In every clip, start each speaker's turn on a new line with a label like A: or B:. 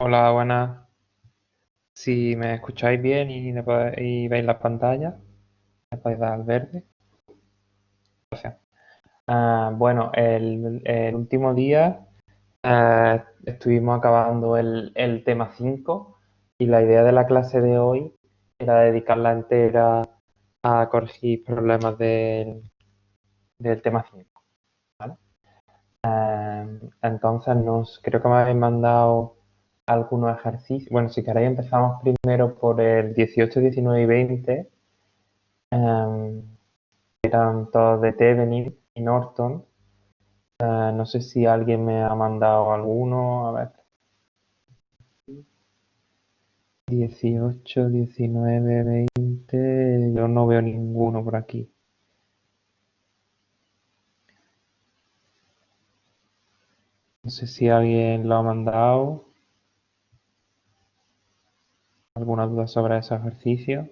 A: Hola, buenas. Si me escucháis bien y veis las pantallas, me podéis dar al verde. Gracias. Bueno, el último día estuvimos acabando el tema 5 y la idea de la clase de hoy era dedicarla entera a corregir problemas del tema 5, ¿vale? Entonces, creo que me habéis mandado algunos ejercicios. Bueno, si queréis empezamos primero por el 18, 19 y 20. Em, Eran todos de Thevenin y Norton. No sé si alguien me ha mandado alguno. A ver, 18, 19, 20. Yo no veo ninguno por aquí. No sé si alguien lo ha mandado. ¿Alguna duda sobre ese ejercicio?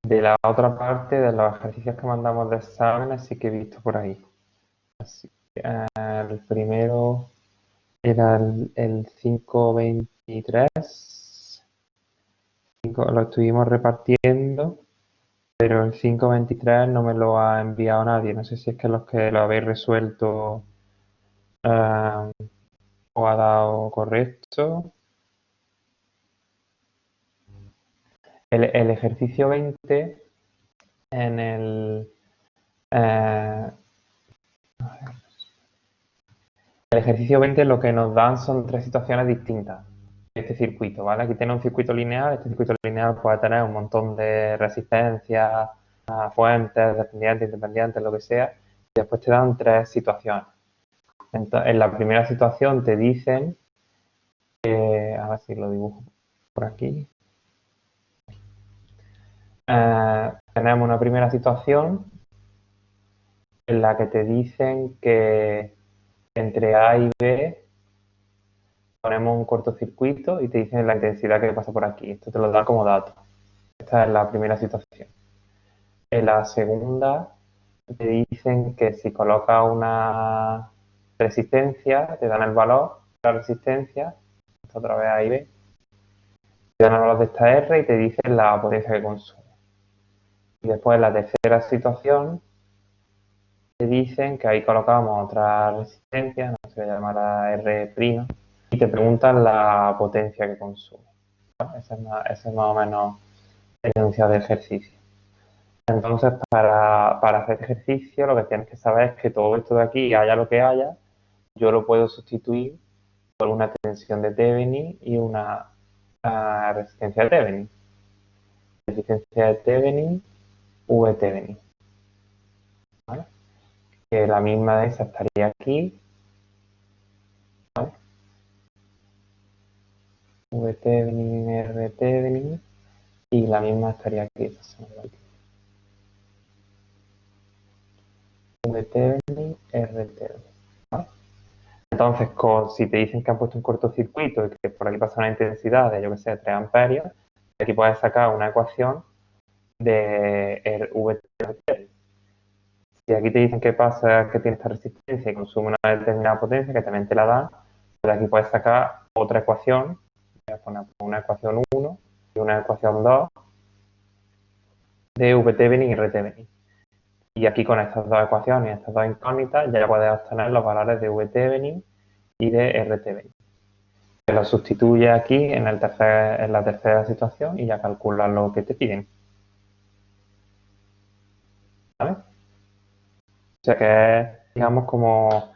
A: De la otra parte, de los ejercicios que mandamos de exámenes, sí que he visto por ahí. Así que, el primero era el 523. Lo estuvimos repartiendo. Pero el 523 no me lo ha enviado nadie. No sé si es que los que lo habéis resuelto eh, os ha dado correcto. El ejercicio 20 en eh, el ejercicio 20 lo que nos dan son tres situaciones distintas de este circuito, ¿vale? Aquí tiene un circuito lineal. Este circuito lineal puede tener un montón de resistencias, fuentes, dependientes, independientes, lo que sea. Y después te dan tres situaciones. Entonces, en la primera situación te dicen a ver si lo dibujo por aquí. Tenemos una primera situación en la que te dicen que entre A y B ponemos un cortocircuito y te dicen la intensidad que pasa por aquí. Esto te lo da como dato. Esta es la primera situación. En la segunda te dicen que si colocas una resistencia, te dan el valor de la resistencia, esto otra vez A y B, te dan el valor de esta R y te dicen la potencia que consume. Y después en la tercera situación te dicen que ahí colocamos otra resistencia, no se llamará R', y te preguntan la potencia que consume. ¿Vale? Ese es más o menos el enunciado de ejercicio. Entonces, para hacer ejercicio, lo que tienes que saber es que todo esto de aquí, haya lo que haya, yo lo puedo sustituir por una tensión de Thevenin y una resistencia de Thevenin. Resistencia de Thevenin, V Thevenin. ¿Vale? Que la misma de esa estaría aquí, ¿vale? VT RT y la misma estaría aquí. VT RT. ¿Vale? Entonces, si te dicen que han puesto un cortocircuito y que por aquí pasa una intensidad de, yo que sé, 3 amperios, aquí puedes sacar una ecuación de el VT. Si aquí te dicen que pasa, que tiene esta resistencia y consume una determinada potencia, que también te la dan, pues aquí puedes sacar otra ecuación. Voy a poner una ecuación 1 y una ecuación 2 de VT y RT. Y aquí con estas dos ecuaciones y estas dos incógnitas ya puedes obtener los valores de VT y de RT. Te los sustituye aquí en la tercera situación y ya calculas lo que te piden. ¿Vale? O sea que es, digamos, como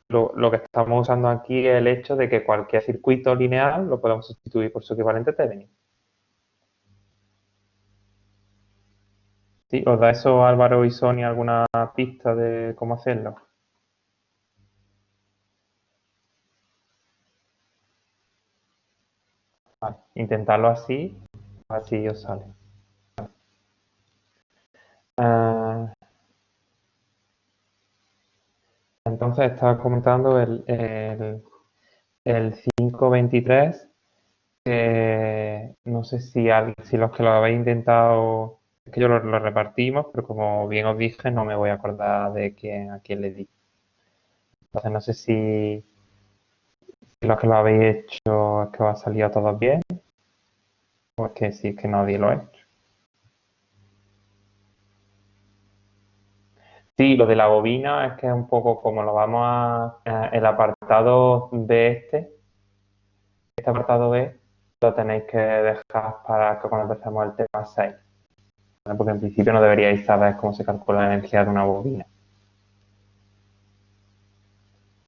A: lo que estamos usando aquí es el hecho de que cualquier circuito lineal lo podemos sustituir por su equivalente Thevenin. ¿Sí? ¿Os da eso Álvaro y Sonia alguna pista de cómo hacerlo? Vale. Intentarlo así, así os sale. Ah, entonces estaba comentando el 523. No sé si los que lo habéis intentado, es que yo lo repartimos, pero como bien os dije, no me voy a acordar de a quién le di. Entonces no sé si los que lo habéis hecho es que os ha salido todo bien, o es que sí, es que nadie lo ha hecho. Sí, lo de la bobina es que es un poco como lo vamos el apartado B este apartado B lo tenéis que dejar para que cuando empecemos el tema 6, ¿vale? Porque en principio no deberíais saber cómo se calcula la energía de una bobina,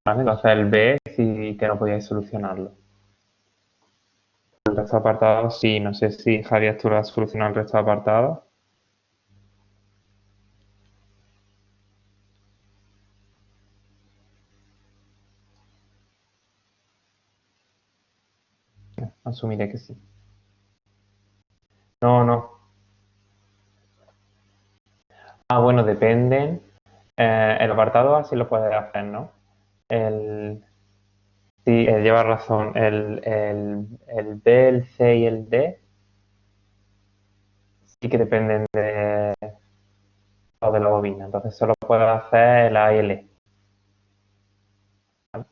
A: ¿vale? Entonces el B sí que no podíais solucionarlo. El resto de apartados sí, no sé si Javier tú lo has solucionado el resto de apartados. Asumiré que sí. No, no. Ah, bueno, dependen. El apartado A sí lo puedes hacer, ¿no? El, sí, lleva razón. El B, el C y el D sí que dependen de la bobina. Entonces solo puedes hacer el A y el E. ¿Vale?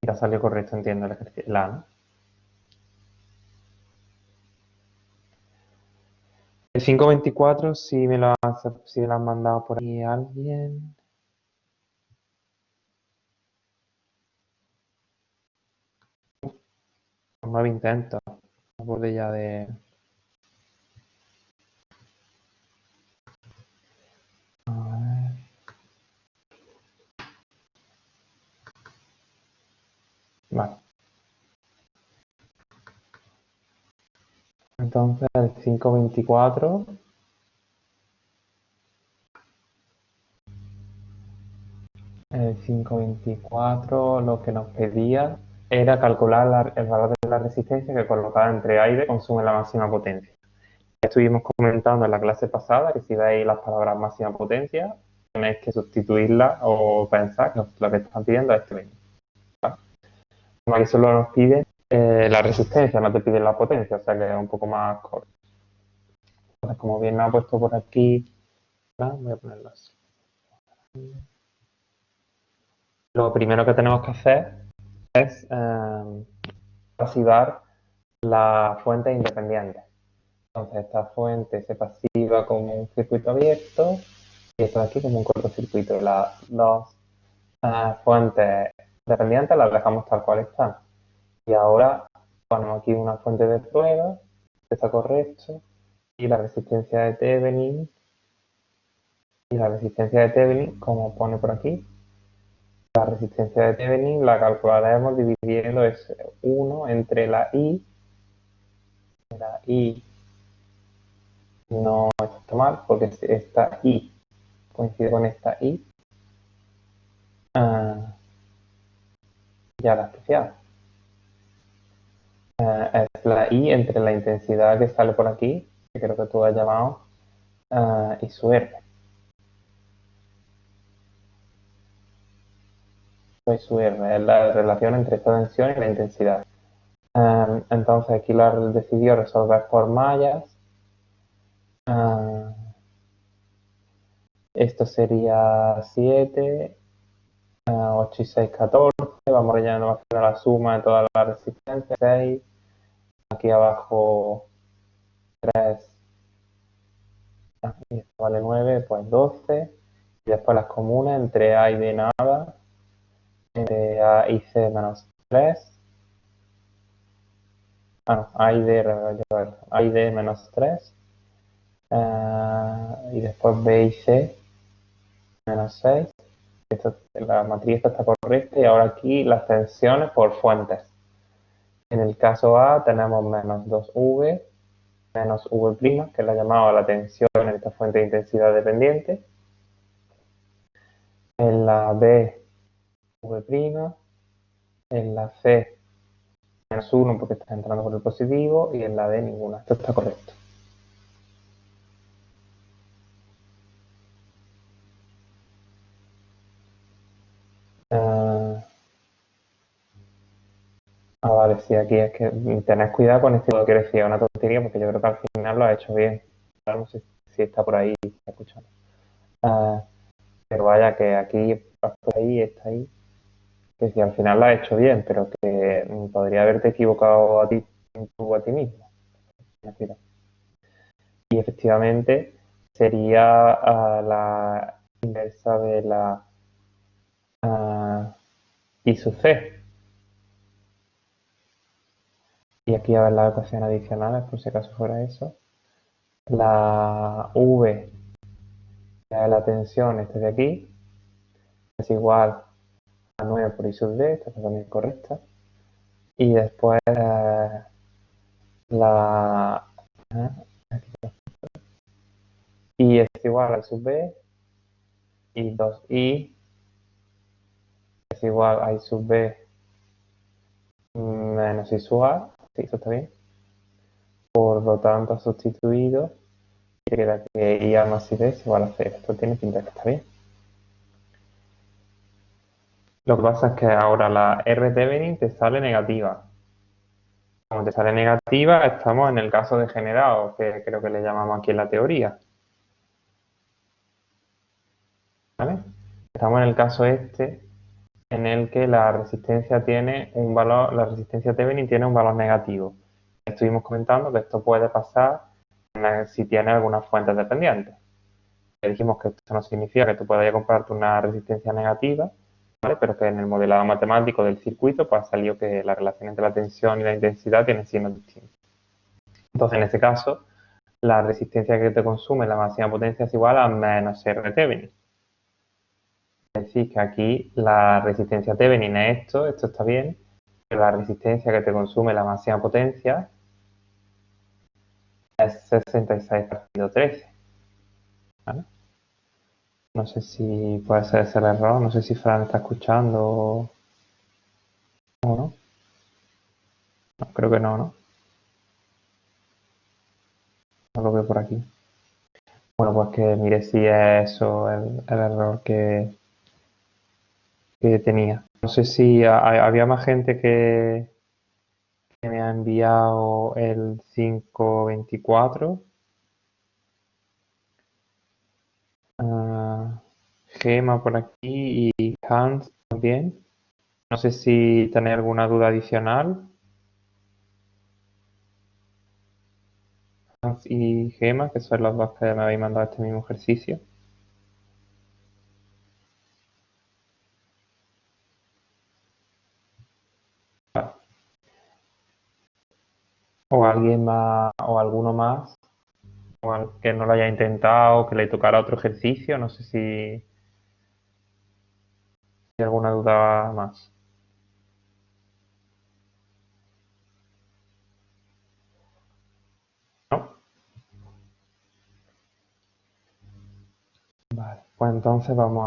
A: Y te salió correcto, entiendo, el ejercicio. La A, ¿no? El 524 si me lo han mandado por ahí alguien. Un nuevo intento. Me acuerdo ya de. A ver. Vale. Entonces el 524. El 524 lo que nos pedía era calcular el valor de la resistencia que colocada entre A y B consume la máxima potencia. Estuvimos comentando en la clase pasada que si veis las palabras máxima potencia, tenéis que sustituirla o pensar que lo que están pidiendo es esto mismo. ¿Vale? Aquí solo nos pide la resistencia, no te pide la potencia, o sea que es un poco más corto. Entonces, como bien me ha puesto por aquí, voy a ponerlo así. Lo primero que tenemos que hacer es pasivar la fuente independiente. Entonces, esta fuente se pasiva como un circuito abierto y esto de aquí como un cortocircuito. Las dos fuentes dependientes las dejamos tal cual están. Y ahora ponemos aquí una fuente de prueba, que está correcto, y la resistencia de Thevenin, como pone por aquí, la resistencia de Thevenin la calcularemos dividiendo ese 1 entre la I no está mal, porque esta I coincide con esta I, ah, ya la especial. Es la I entre la intensidad que sale por aquí, que creo que tú has llamado, y su R. Y su R es la relación entre esta tensión y la intensidad. Entonces aquí lo has decidido resolver por mallas. Ah, esto sería 7, 8 y 6, 14. Vamos rellenando más o menos la suma de todas las resistencias. 6. Aquí abajo 3. Y esto vale 9, pues 12. Y después las comunes entre A y D nada. Entre A y C menos 3. No, A y D, A y D menos 3. Y después B y C menos 6. La matriz está correcta y ahora aquí las tensiones por fuentes. En el caso A tenemos menos 2V, menos V', que es la llamada la tensión en esta fuente de intensidad dependiente. En la B, V', en la C, menos 1 porque está entrando por el positivo y en la D ninguna. Esto está correcto. Ah, vale, sí, aquí es que tenés cuidado con este tipo que decía, una tontería, porque yo creo que al final lo has hecho bien. Ahora no sé si está por ahí, está escuchando. Ah, pero vaya, que aquí, está ahí, que si al final lo has hecho bien, pero que podría haberte equivocado a ti, tú a ti mismo. Ten cuidado. Y efectivamente sería la inversa de la I sub C. Y aquí a ver las ecuaciones adicionales, por si acaso fuera eso. La V, que es la tensión, este de aquí, es igual a 9 por I sub D, esta está también correcta. Y después la I es igual a I sub B y 2I es igual a I sub B menos I sub A. Sí, eso está bien. Por lo tanto, sustituido, y queda que I más I B es igual a 0. Esto tiene pinta que está bien. Lo que pasa es que ahora la R Thevenin te sale negativa. Como te sale negativa, estamos en el caso degenerado, que creo que le llamamos aquí en la teoría. ¿Vale? Estamos en el caso este, en el que la resistencia tiene un valor, la resistencia Thevenin tiene un valor negativo. Estuvimos comentando que esto puede pasar si tiene algunas fuentes dependientes. Dijimos que esto no significa que tú puedas comprarte una resistencia negativa, ¿vale? Pero que en el modelado matemático del circuito pues ha salido que la relación entre la tensión y la intensidad tiene signos distintos. Entonces, en este caso, la resistencia que te consume la máxima potencia es igual a menos R Thevenin. Es decir, que aquí la resistencia Thevenin es esto está bien, pero la resistencia que te consume la máxima potencia es 66 partido 13. ¿Vale? No sé si puede ser ese el error, no sé si Fran está escuchando o no. No, creo que no, ¿no? No lo veo por aquí. Bueno, pues que mire si es eso el error que tenía. No sé si había más gente que me ha enviado el 524. Gema por aquí y Hans también. No sé si tenéis alguna duda adicional. Hans y Gema, que son los dos que me habéis mandado este mismo ejercicio. O alguien más, o alguno más, que no lo haya intentado, que le tocara otro ejercicio. No sé si hay alguna duda más. ¿No? Vale, pues entonces vamos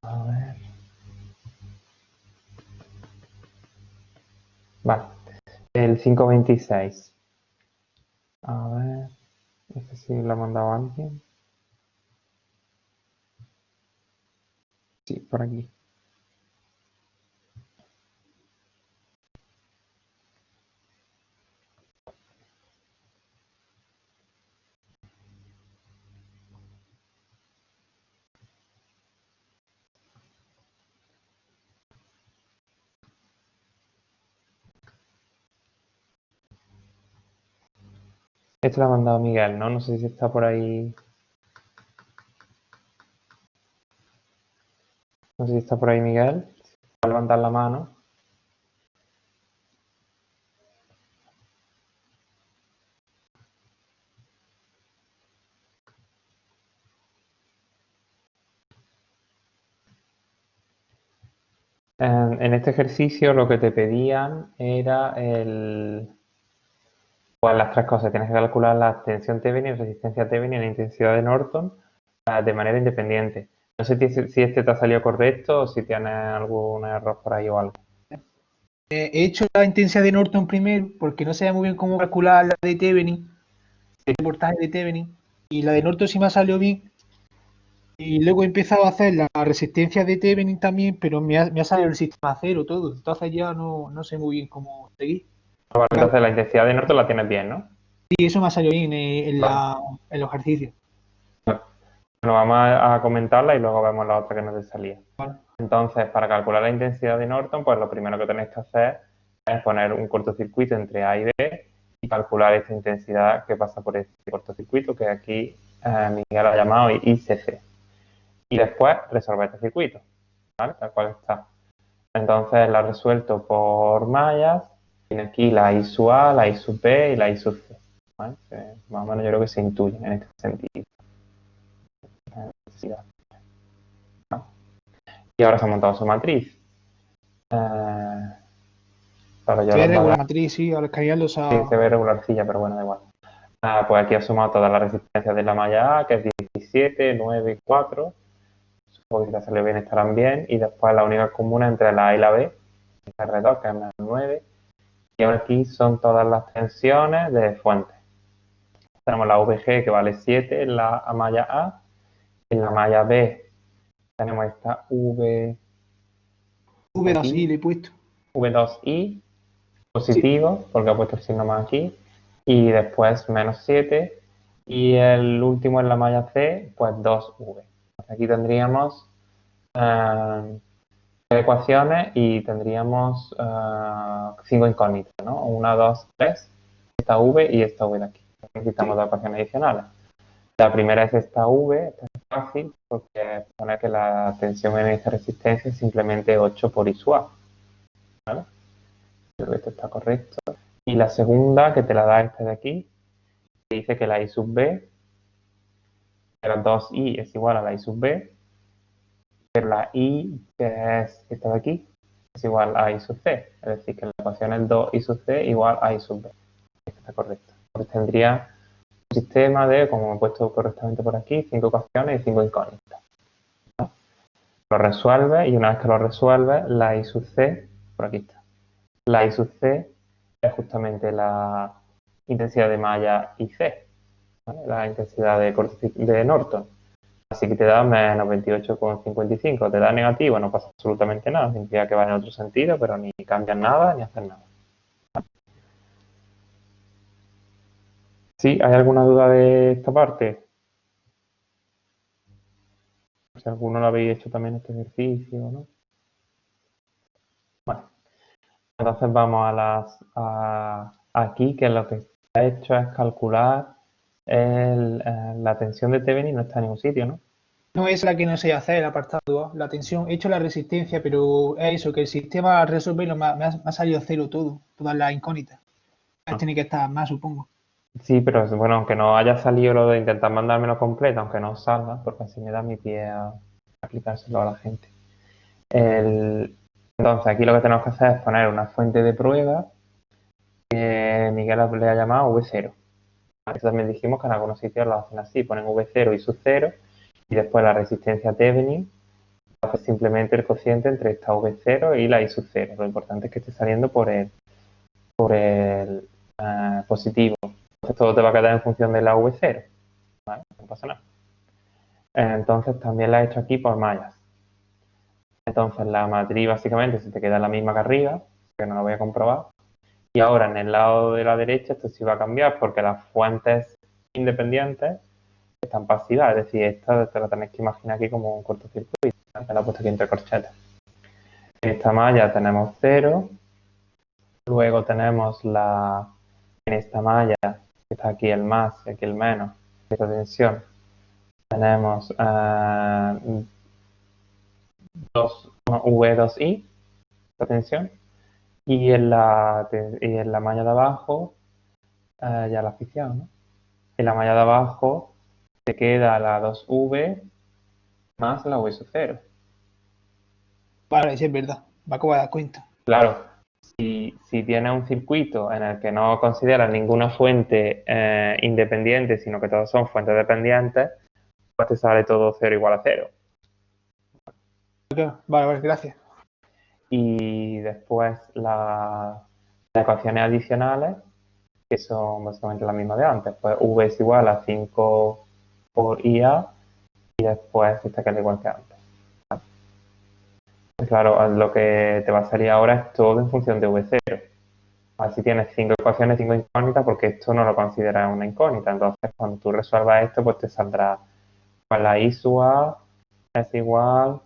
A: a ver. Vale, el 526. A ver, no sé si lo ha mandado alguien. Sí, por aquí. Este lo ha mandado Miguel, ¿no? No sé si está por ahí. No sé si está por ahí Miguel. Va a levantar la mano. En este ejercicio lo que te pedían era pues las tres cosas. Tienes que calcular la tensión Thevenin, resistencia Thevenin y la intensidad de Norton de manera independiente. No sé si este te ha salido correcto o si tienes algún error por ahí o algo.
B: He hecho la intensidad de Norton primero porque no sabía muy bien cómo calcular la de Thevenin, el portaje de Thevenin, y la de Norton sí me ha salido bien. Y luego he empezado a hacer la resistencia de Thevenin también, pero me ha salido el sistema cero todo. Entonces ya no sé muy bien cómo seguir.
A: Vale, entonces la intensidad de Norton la tienes bien, ¿no?
B: Y eso me ha salido bien
A: Vale.
B: en los ejercicios.
A: Bueno, vamos a comentarla y luego vemos la otra que nos salía.
B: Vale.
A: Entonces, para calcular la intensidad de Norton, pues lo primero que tenéis que hacer es poner un cortocircuito entre A y B y calcular esta intensidad que pasa por este cortocircuito, que aquí Miguel ha llamado ICC. Y después resolver este circuito, ¿vale? Tal cual está. Entonces la resuelto por mallas. Tiene aquí la I sub A, la I sub B y la I sub C. ¿Vale? Más o menos yo creo que se intuyen en este sentido. Y ahora se ha montado su matriz. Claro, yo
B: Se ve
A: los
B: regular
A: valores.
B: la matriz, sí, al escanearlo
A: Sí, se ve regularcilla, pero bueno, da igual. Pues aquí he sumado todas las resistencias de la malla A, que es 17, 9 y 4. Supongo que si sale bien estarán bien. Y después la única común entre la A y la B, R2, que es menos 9. Y ahora aquí son todas las tensiones de fuentes. Tenemos la VG que vale 7 en la malla A. En la malla B tenemos esta V
B: V2i
A: aquí,
B: le he puesto.
A: V2I
B: Sí.
A: positivo, porque ha puesto el signo más aquí. Y después menos 7. Y el último en la malla C, pues 2V. Aquí tendríamos ecuaciones y tendríamos 5 incógnitas, ¿no? 1, 2, 3, esta V y esta V de aquí. Necesitamos dos ecuaciones adicionales. La primera es esta V, esta es fácil porque pone que la tensión en esta resistencia es simplemente 8 por I sub A, ¿vale? Creo que esto está correcto. Y la segunda, que te la da este de aquí, te dice que la I sub B, que la 2I es igual a la I sub B, pero la I, que es esta de aquí, es igual a I sub C. Es decir, que la ecuación es 2I sub C igual a I sub B. Esto está correcto. Entonces tendría un sistema de, como he puesto correctamente por aquí, 5 ecuaciones y 5 incógnitas. Lo resuelve y una vez que lo resuelve, la I sub C, por aquí está. La I sub C es justamente la intensidad de malla IC, ¿vale? La intensidad de Norton. Así que te da menos 28,55. Te da negativo, no pasa absolutamente nada. Significa que va en otro sentido, pero ni cambias nada ni haces nada. ¿Sí? ¿Hay alguna duda de esta parte? Si alguno lo habéis hecho también este ejercicio, ¿no? Bueno, entonces vamos aquí, que lo que se ha hecho es calcular la tensión de Thevenin, no está en ningún sitio, ¿no?
B: No es la que no sé hacer, el apartado A. La tensión, he hecho la resistencia, pero es eso, que el sistema al resolverlo me ha salido cero todo, todas las incógnitas.
A: Ah.
B: Tiene que estar más, supongo.
A: Sí, pero bueno, aunque no haya salido lo de intentar mandármelo completo, aunque no salga, porque así me da mi pie a aplicárselo a la gente. Entonces, aquí lo que tenemos que hacer es poner una fuente de prueba que Miguel le ha llamado V0. Eso también dijimos que en algunos sitios lo hacen así, ponen V0 y sub 0 y después la resistencia Thevenin hace simplemente el cociente entre esta V0 y la I sub 0. Lo importante es que esté saliendo por el positivo. Entonces todo te va a quedar en función de la V0. ¿Vale? No pasa nada. Entonces también la he hecho aquí por mallas. Entonces la matriz básicamente se te queda la misma que arriba, que no la voy a comprobar. Y ahora en el lado de la derecha esto sí va a cambiar porque las fuentes independientes están pasivas, es decir, esta te la tenéis que imaginar aquí como un cortocircuito, ¿vale? Me la he puesto aquí entre corchetas. En esta malla tenemos 0, luego tenemos en esta malla, que está aquí el más y aquí el menos, esta tensión, tenemos V2I, esta tensión, y en la malla de abajo, ya la he oficiado, ¿no? En la malla de abajo te queda la 2V más la V sub 0.
B: Vale, sí es verdad. Me acabo de dar cuenta.
A: Claro, si tienes un circuito en el que no consideras ninguna fuente independiente, sino que todos son fuentes dependientes, pues te sale todo 0 igual a 0.
B: Vale, gracias.
A: Y después las ecuaciones adicionales, que son básicamente las mismas de antes, pues V es igual a 5 por IA y después esta que es igual que antes. ¿Vale? Claro, lo que te va a salir ahora es todo en función de V0. Así tienes 5 ecuaciones, 5 incógnitas, porque esto no lo consideras una incógnita. Entonces, cuando tú resuelvas esto, pues te saldrá pues la I sub A es igual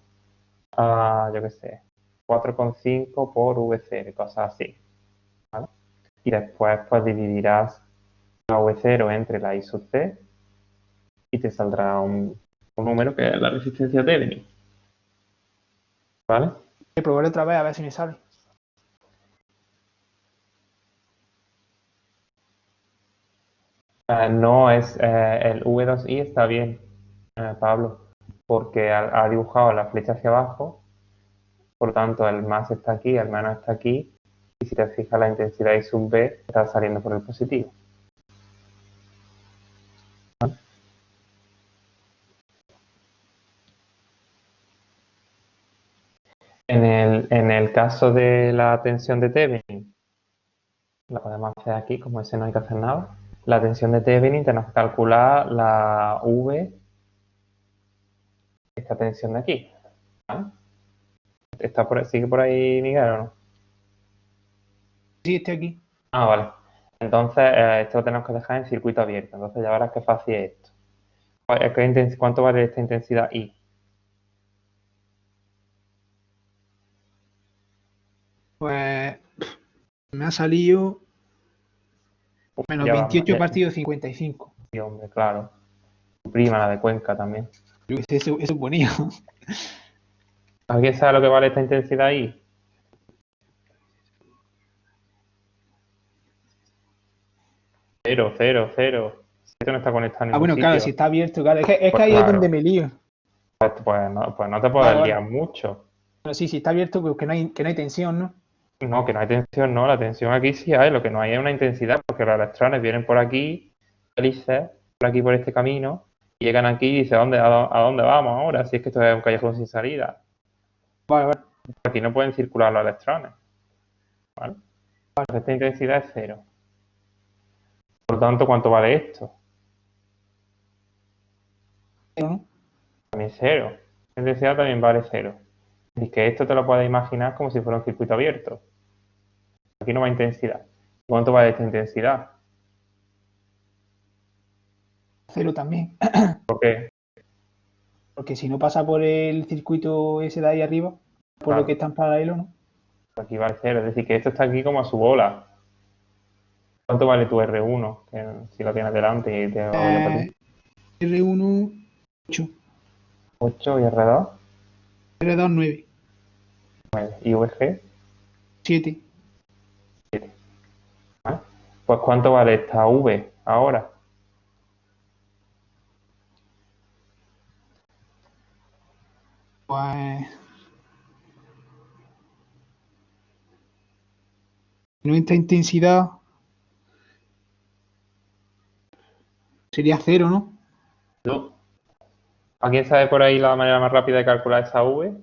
A: a, yo qué sé, 4,5 por V0 y cosas así. ¿Vale? Y después, pues dividirás la V0 entre la I sub C y te saldrá un número que es la resistencia Thevenin. ¿Vale?
B: Voy a probar otra vez a ver si me sale.
A: No, es el V2I está bien, Pablo, porque ha dibujado la flecha hacia abajo, por lo tanto el más está aquí, el menos está aquí, y si te fijas la intensidad I sub B está saliendo por el positivo. ¿Vale? En el caso de la tensión de Thevenin, la podemos hacer aquí, como ese no hay que hacer nada. La tensión de Thevenin tenemos que calcular la V, esta tensión de aquí. ¿Vale? ¿Sigue por ahí, Miguel, o no?
B: Sí, estoy aquí.
A: Ah, vale. Entonces, esto lo tenemos que dejar en circuito abierto. Entonces, ya verás qué fácil es esto. ¿Cuánto vale esta intensidad I?
B: Pues me ha salido menos
A: Ya va,
B: 28 partido 55.
A: sí, hombre, claro. Tu prima, la de Cuenca también.
B: Eso es bonito.
A: ¿Alguien sabe lo que vale esta intensidad I? Cero, cero, cero. Esto no está conectado en
B: Ah,
A: ningún
B: bueno, claro,
A: sitio.
B: si está abierto, claro. Es que
A: Pues
B: ahí es donde
A: claro.
B: me lío.
A: Pues no te
B: Vale,
A: puedes
B: vale.
A: liar mucho.
B: Pero sí, si está abierto, pues que no hay tensión, ¿no?
A: No, que no hay tensión, no. La tensión aquí sí hay. Lo que no hay es una intensidad, porque los electrones vienen por aquí, felices, por aquí, por este camino, y llegan aquí y dicen, ¿a dónde vamos ahora? Si es que esto es un callejón sin salida.
B: Vale, vale.
A: Aquí no pueden circular los electrones. ¿Vale? Pues esta intensidad es cero. Por lo tanto, ¿cuánto vale esto?
B: ¿No?
A: También cero. La intensidad también vale cero. Y que esto te lo puedes imaginar como si fuera un circuito abierto. Aquí no va intensidad. ¿Cuánto vale esta intensidad?
B: Cero también.
A: ¿Por qué?
B: Porque si no pasa por el circuito ese de ahí arriba, por lo que
A: Claro,
B: está en paralelo, ¿no?
A: aquí vale cero. Es decir, que esto está aquí como a su bola. ¿Cuánto vale tu R1? Que si lo tienes delante y te hago yo para ti.
B: R1, 8.
A: 8 y R2,
B: R2, 9.
A: 9. Y VG,
B: 7.
A: 7. ¿Vale? Pues ¿cuánto vale esta V ahora?
B: Pues nuestra intensidad sería cero, ¿no?
A: No. ¿Alguien sabe por ahí la manera más rápida de calcular esa V?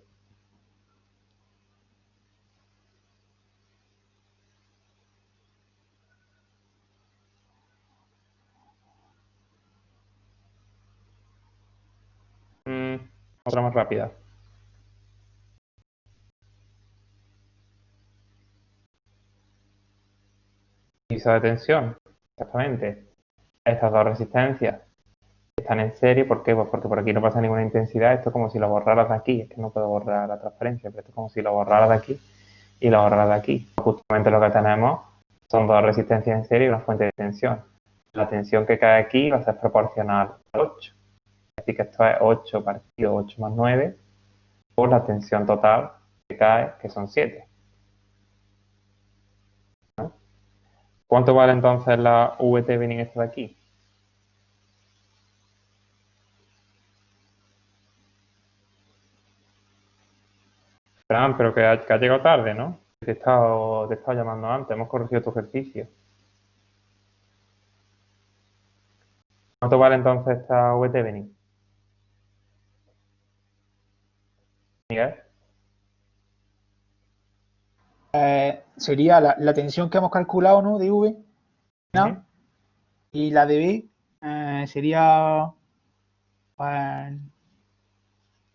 A: Mm, otra más rápida. Divisa de tensión. Exactamente. Estas dos resistencias están en serie. ¿Por qué? Pues porque por aquí no pasa ninguna intensidad. Esto es como si lo borraras de aquí. Es que no puedo borrar la transferencia, pero esto es como si lo borraras de aquí y lo borraras de aquí. Justamente lo que tenemos son dos resistencias en serie y una fuente de tensión. La tensión que cae aquí va a ser proporcional al 8. Así que esto es 8 partido 8 más 9 por la tensión total que cae, que son 7. ¿No? ¿Cuánto vale entonces la VT Binning esta de aquí? Fran, pero que ha llegado tarde, ¿no? Te he estado llamando antes, hemos corregido tu ejercicio. ¿Cuánto vale entonces esta VT Binning? Miguel,
B: Sería la tensión que hemos calculado, ¿no? De V,
A: ¿eh?
B: ¿no? Y la de B sería pues,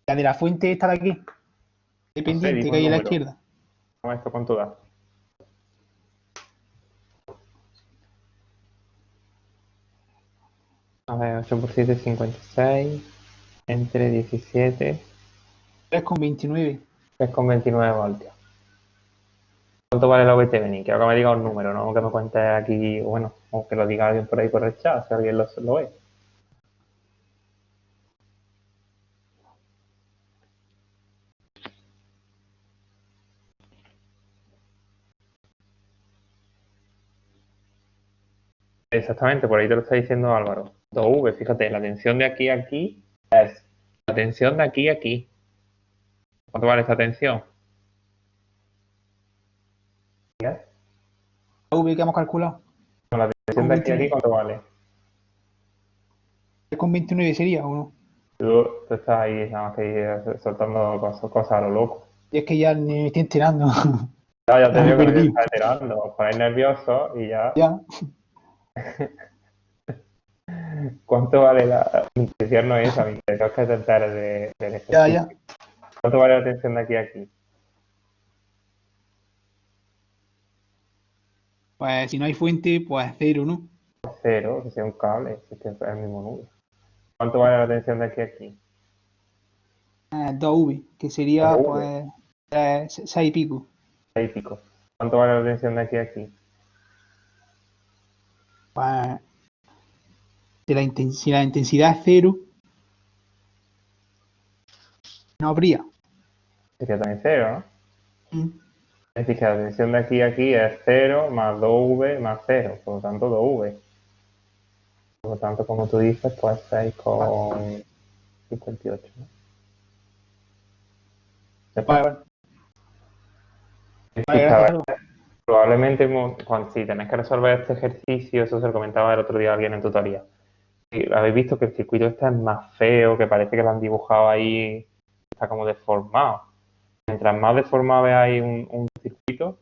B: La de la fuente está de aquí,
A: No sé,
B: dependiente
A: dime
B: que
A: un
B: hay a la
A: número.
B: izquierda.
A: ¿Cómo esto cuánto da? A ver, 8 por 7, 56. Entre 17,
B: 3,29.
A: 3,29 voltios. ¿Cuánto vale la VTBNI? Quiero que me diga un número, no que me cuentes aquí, bueno, o que lo diga alguien por ahí por el chat, si alguien lo ve. Exactamente, por ahí te lo está diciendo Álvaro. 2V, fíjate, la tensión de aquí a aquí es la tensión de aquí a aquí. ¿Cuánto vale esta tensión? ¿Ya?
B: La V que hemos calculado.
A: Con la tensión
B: Con
A: de aquí a aquí,
B: 29.
A: ¿cuánto vale?
B: 3,29 sería, ¿o no?
A: Tú estás ahí nada más que soltando cosas a lo loco.
B: Y es que ya ni me estoy enterando.
A: Ya te
B: Ya me he
A: veo que no te
B: perdido.
A: estás enterando, os ponéis nerviosos y ya.
B: Ya,
A: ¿Cuánto vale la... Mi intención no es esa, mi intención es que te enteres del
B: ya,
A: ejercicio.
B: ya.
A: ¿Cuánto vale la tensión de aquí a aquí?
B: Pues si no hay fuente, pues cero, ¿no?
A: Cero, que sea un cable, si es que es el mismo número. ¿Cuánto vale la tensión de aquí a aquí?
B: 2V, que sería,
A: 2V,
B: pues, 6 y pico.
A: 6 y pico. ¿Cuánto vale la tensión de aquí a aquí?
B: Pues, si la intensidad es cero, no habría.
A: Sería también cero, ¿no?
B: Mm.
A: Es decir, que la tensión de aquí a aquí es cero más 2V más cero, por lo tanto 2V. Por lo tanto, como tú dices, pues 6,58, ¿no? ¿Ya
B: Vale,
A: está?
B: vale.
A: Es
B: Vale,
A: decir, que, a
B: gracias,
A: ver,
B: Alba.
A: probablemente cuando, si tenéis que resolver este ejercicio, eso se lo comentaba el otro día a alguien en tutoría. Si habéis visto que el circuito este es más feo, que parece que lo han dibujado ahí, está como deformado. Mientras más deformado veáis un circuito,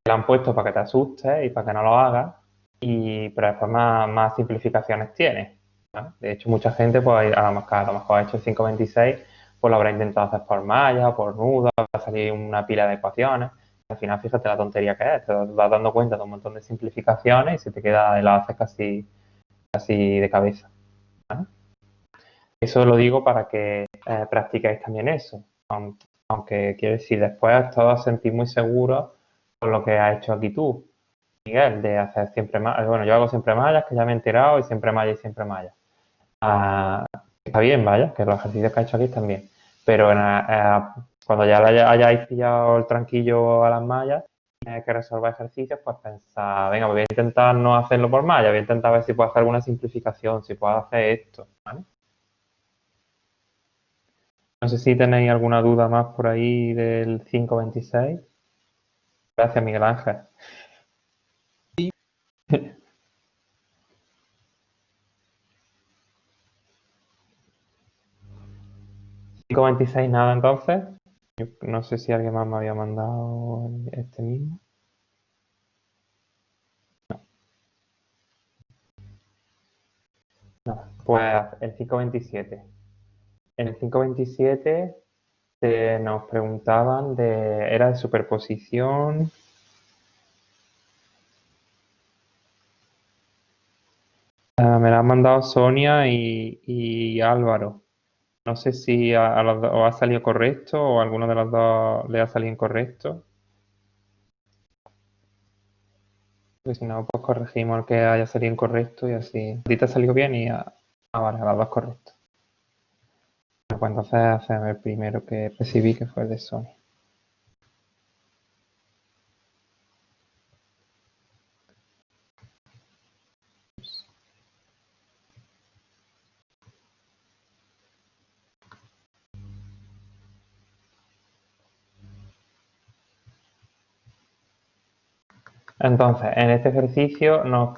A: lo han puesto para que te asustes y para que no lo hagas, pero después más simplificaciones tiene, ¿no? De hecho, mucha gente, pues, a lo mejor ha hecho el 526, pues lo habrá intentado hacer por malla, por nudo, va a salir una pila de ecuaciones. Al final, fíjate la tontería que es, te vas dando cuenta de un montón de simplificaciones y se te queda el haces casi de cabeza, ¿vale? Eso lo digo para que practiquéis también eso, aunque quiero decir, después todos os sentís muy seguros con lo que has hecho aquí tú, Miguel, de hacer siempre mallas. Bueno, yo hago siempre mallas, que ya me he enterado, y siempre mallas y siempre mallas. Ah, está bien, vaya, que los ejercicios que has hecho aquí están bien. Pero cuando ya le hayáis pillado el tranquillo a las mallas, tienes que resolver ejercicios, pues pensar, venga, pues voy a intentar no hacerlo por mallas, voy a intentar ver si puedo hacer alguna simplificación, si puedo hacer esto, ¿vale? No sé si tenéis alguna duda más por ahí del 526. Gracias, Miguel Ángel. 526 nada entonces. Yo no sé si alguien más me había mandado este mismo. No. Pues el 527. En el 527 nos preguntaban era de superposición. Me la han mandado Sonia y Álvaro. No sé si a los dos os ha salido correcto o a alguno de los dos le ha salido incorrecto. Porque si no, pues corregimos el que haya salido incorrecto y así. A ti te ha salido bien y vale, a las dos correcto. Pues entonces hacemos el primero que recibí, que fue el de Sony. Entonces, en este ejercicio nos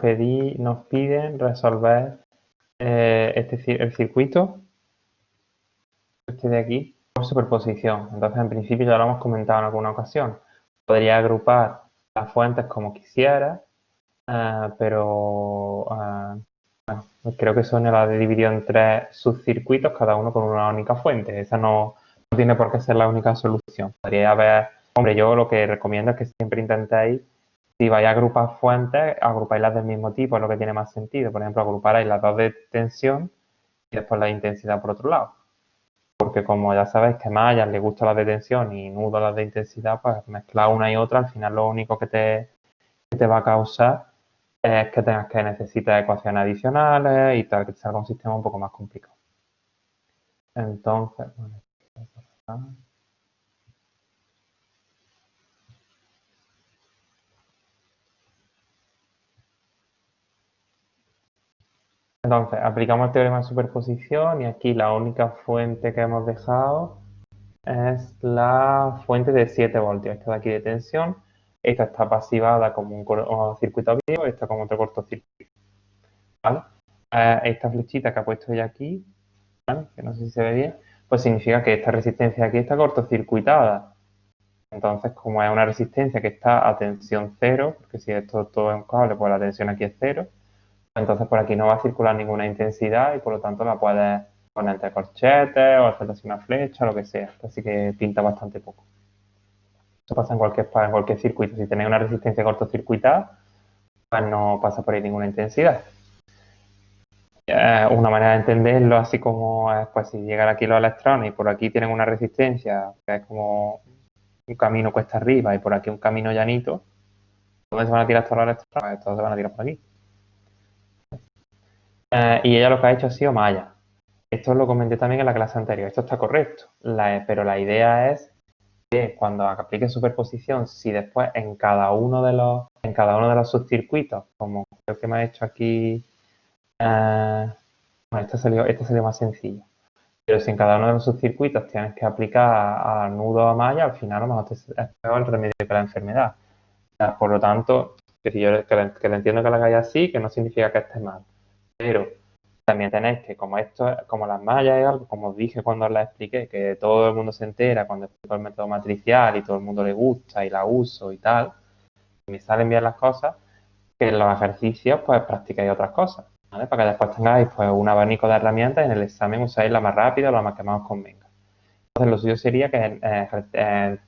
A: piden resolver el circuito, este de aquí, por superposición. Entonces, en principio ya lo hemos comentado en alguna ocasión. Podría agrupar las fuentes como quisiera, pero Bueno, pues creo que eso no la he dividido en 3 subcircuitos, cada uno con una única fuente. Esa no tiene por qué ser la única solución. Podría haber, hombre, yo lo que recomiendo es que siempre intentéis, si vais a agrupar fuentes, agrupáislas del mismo tipo, es lo que tiene más sentido. Por ejemplo, agruparéis las dos de tensión y después la de intensidad por otro lado. Porque como ya sabéis que mallas le gusta las de tensión y nudos las de intensidad, pues mezclar una y otra, al final lo único que te va a causar es que tengas que necesitar ecuaciones adicionales y tal, que te salga un sistema un poco más complicado. Entonces, bueno, entonces, aplicamos el teorema de superposición y aquí la única fuente que hemos dejado es la fuente de 7 voltios. Esta de aquí de tensión, esta está pasivada como un circuito abierto, esta como otro cortocircuito. ¿Vale? Esta flechita que ha puesto ella aquí, ¿vale? Que no sé si se ve bien, pues significa que esta resistencia aquí está cortocircuitada. Entonces, como es una resistencia que está a tensión cero, porque si esto todo es un cable, pues la tensión aquí es cero, entonces por aquí no va a circular ninguna intensidad y por lo tanto la puedes poner entre corchetes o hacerle así una flecha, lo que sea. Así que pinta bastante poco. Eso pasa en cualquier circuito. Si tenéis una resistencia cortocircuitada, pues no pasa por ahí ninguna intensidad. Una manera de entenderlo, así como es, pues si llegan aquí los electrones y por aquí tienen una resistencia, que es como un camino cuesta arriba y por aquí un camino llanito, ¿dónde se van a tirar todos los electrones? Pues todos se van a tirar por aquí. Y ella lo que ha hecho ha sido malla. Esto lo comenté también en la clase anterior. Esto está correcto. Pero la idea es que cuando aplique superposición, si después en cada uno de los subcircuitos, como creo que me ha hecho aquí, bueno, esto salió más sencillo. Pero si en cada uno de los subcircuitos tienes que aplicar a nudo a malla, al final a lo mejor es peor el remedio que la enfermedad. Por lo tanto, que yo que le entiendo que lo hagáis así, que no significa que esté mal. Pero también tenéis que, como las mallas es algo, como os dije cuando os la expliqué, que todo el mundo se entera cuando explico el método matricial y todo el mundo le gusta y la uso y tal, y me salen bien las cosas, que en los ejercicios pues practicáis otras cosas, ¿vale? Para que después tengáis pues un abanico de herramientas y en el examen usáis la más rápida o la más que más os convenga. Entonces lo suyo sería que en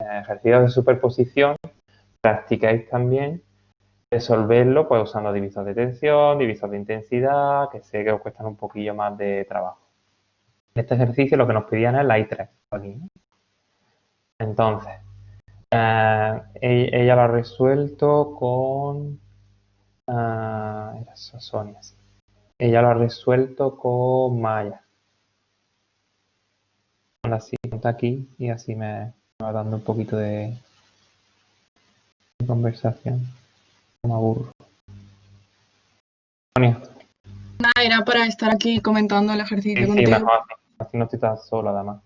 A: ejercicios de superposición practicáis también resolverlo pues usando divisores de tensión, divisores de intensidad, que sé que os cuestan un poquillo más de trabajo. En este ejercicio lo que nos pedían es la I3. Aquí, ¿no? Entonces, ella lo ha resuelto con... era Sonia, sí. Ella lo ha resuelto con Maya. Ahora sí, está aquí y así me va dando un poquito de conversación. No me aburro. Sonia,
C: Nada, era para estar aquí comentando el ejercicio
A: sí,
C: contigo.
A: mejor así. Así no estoy tan solo, además.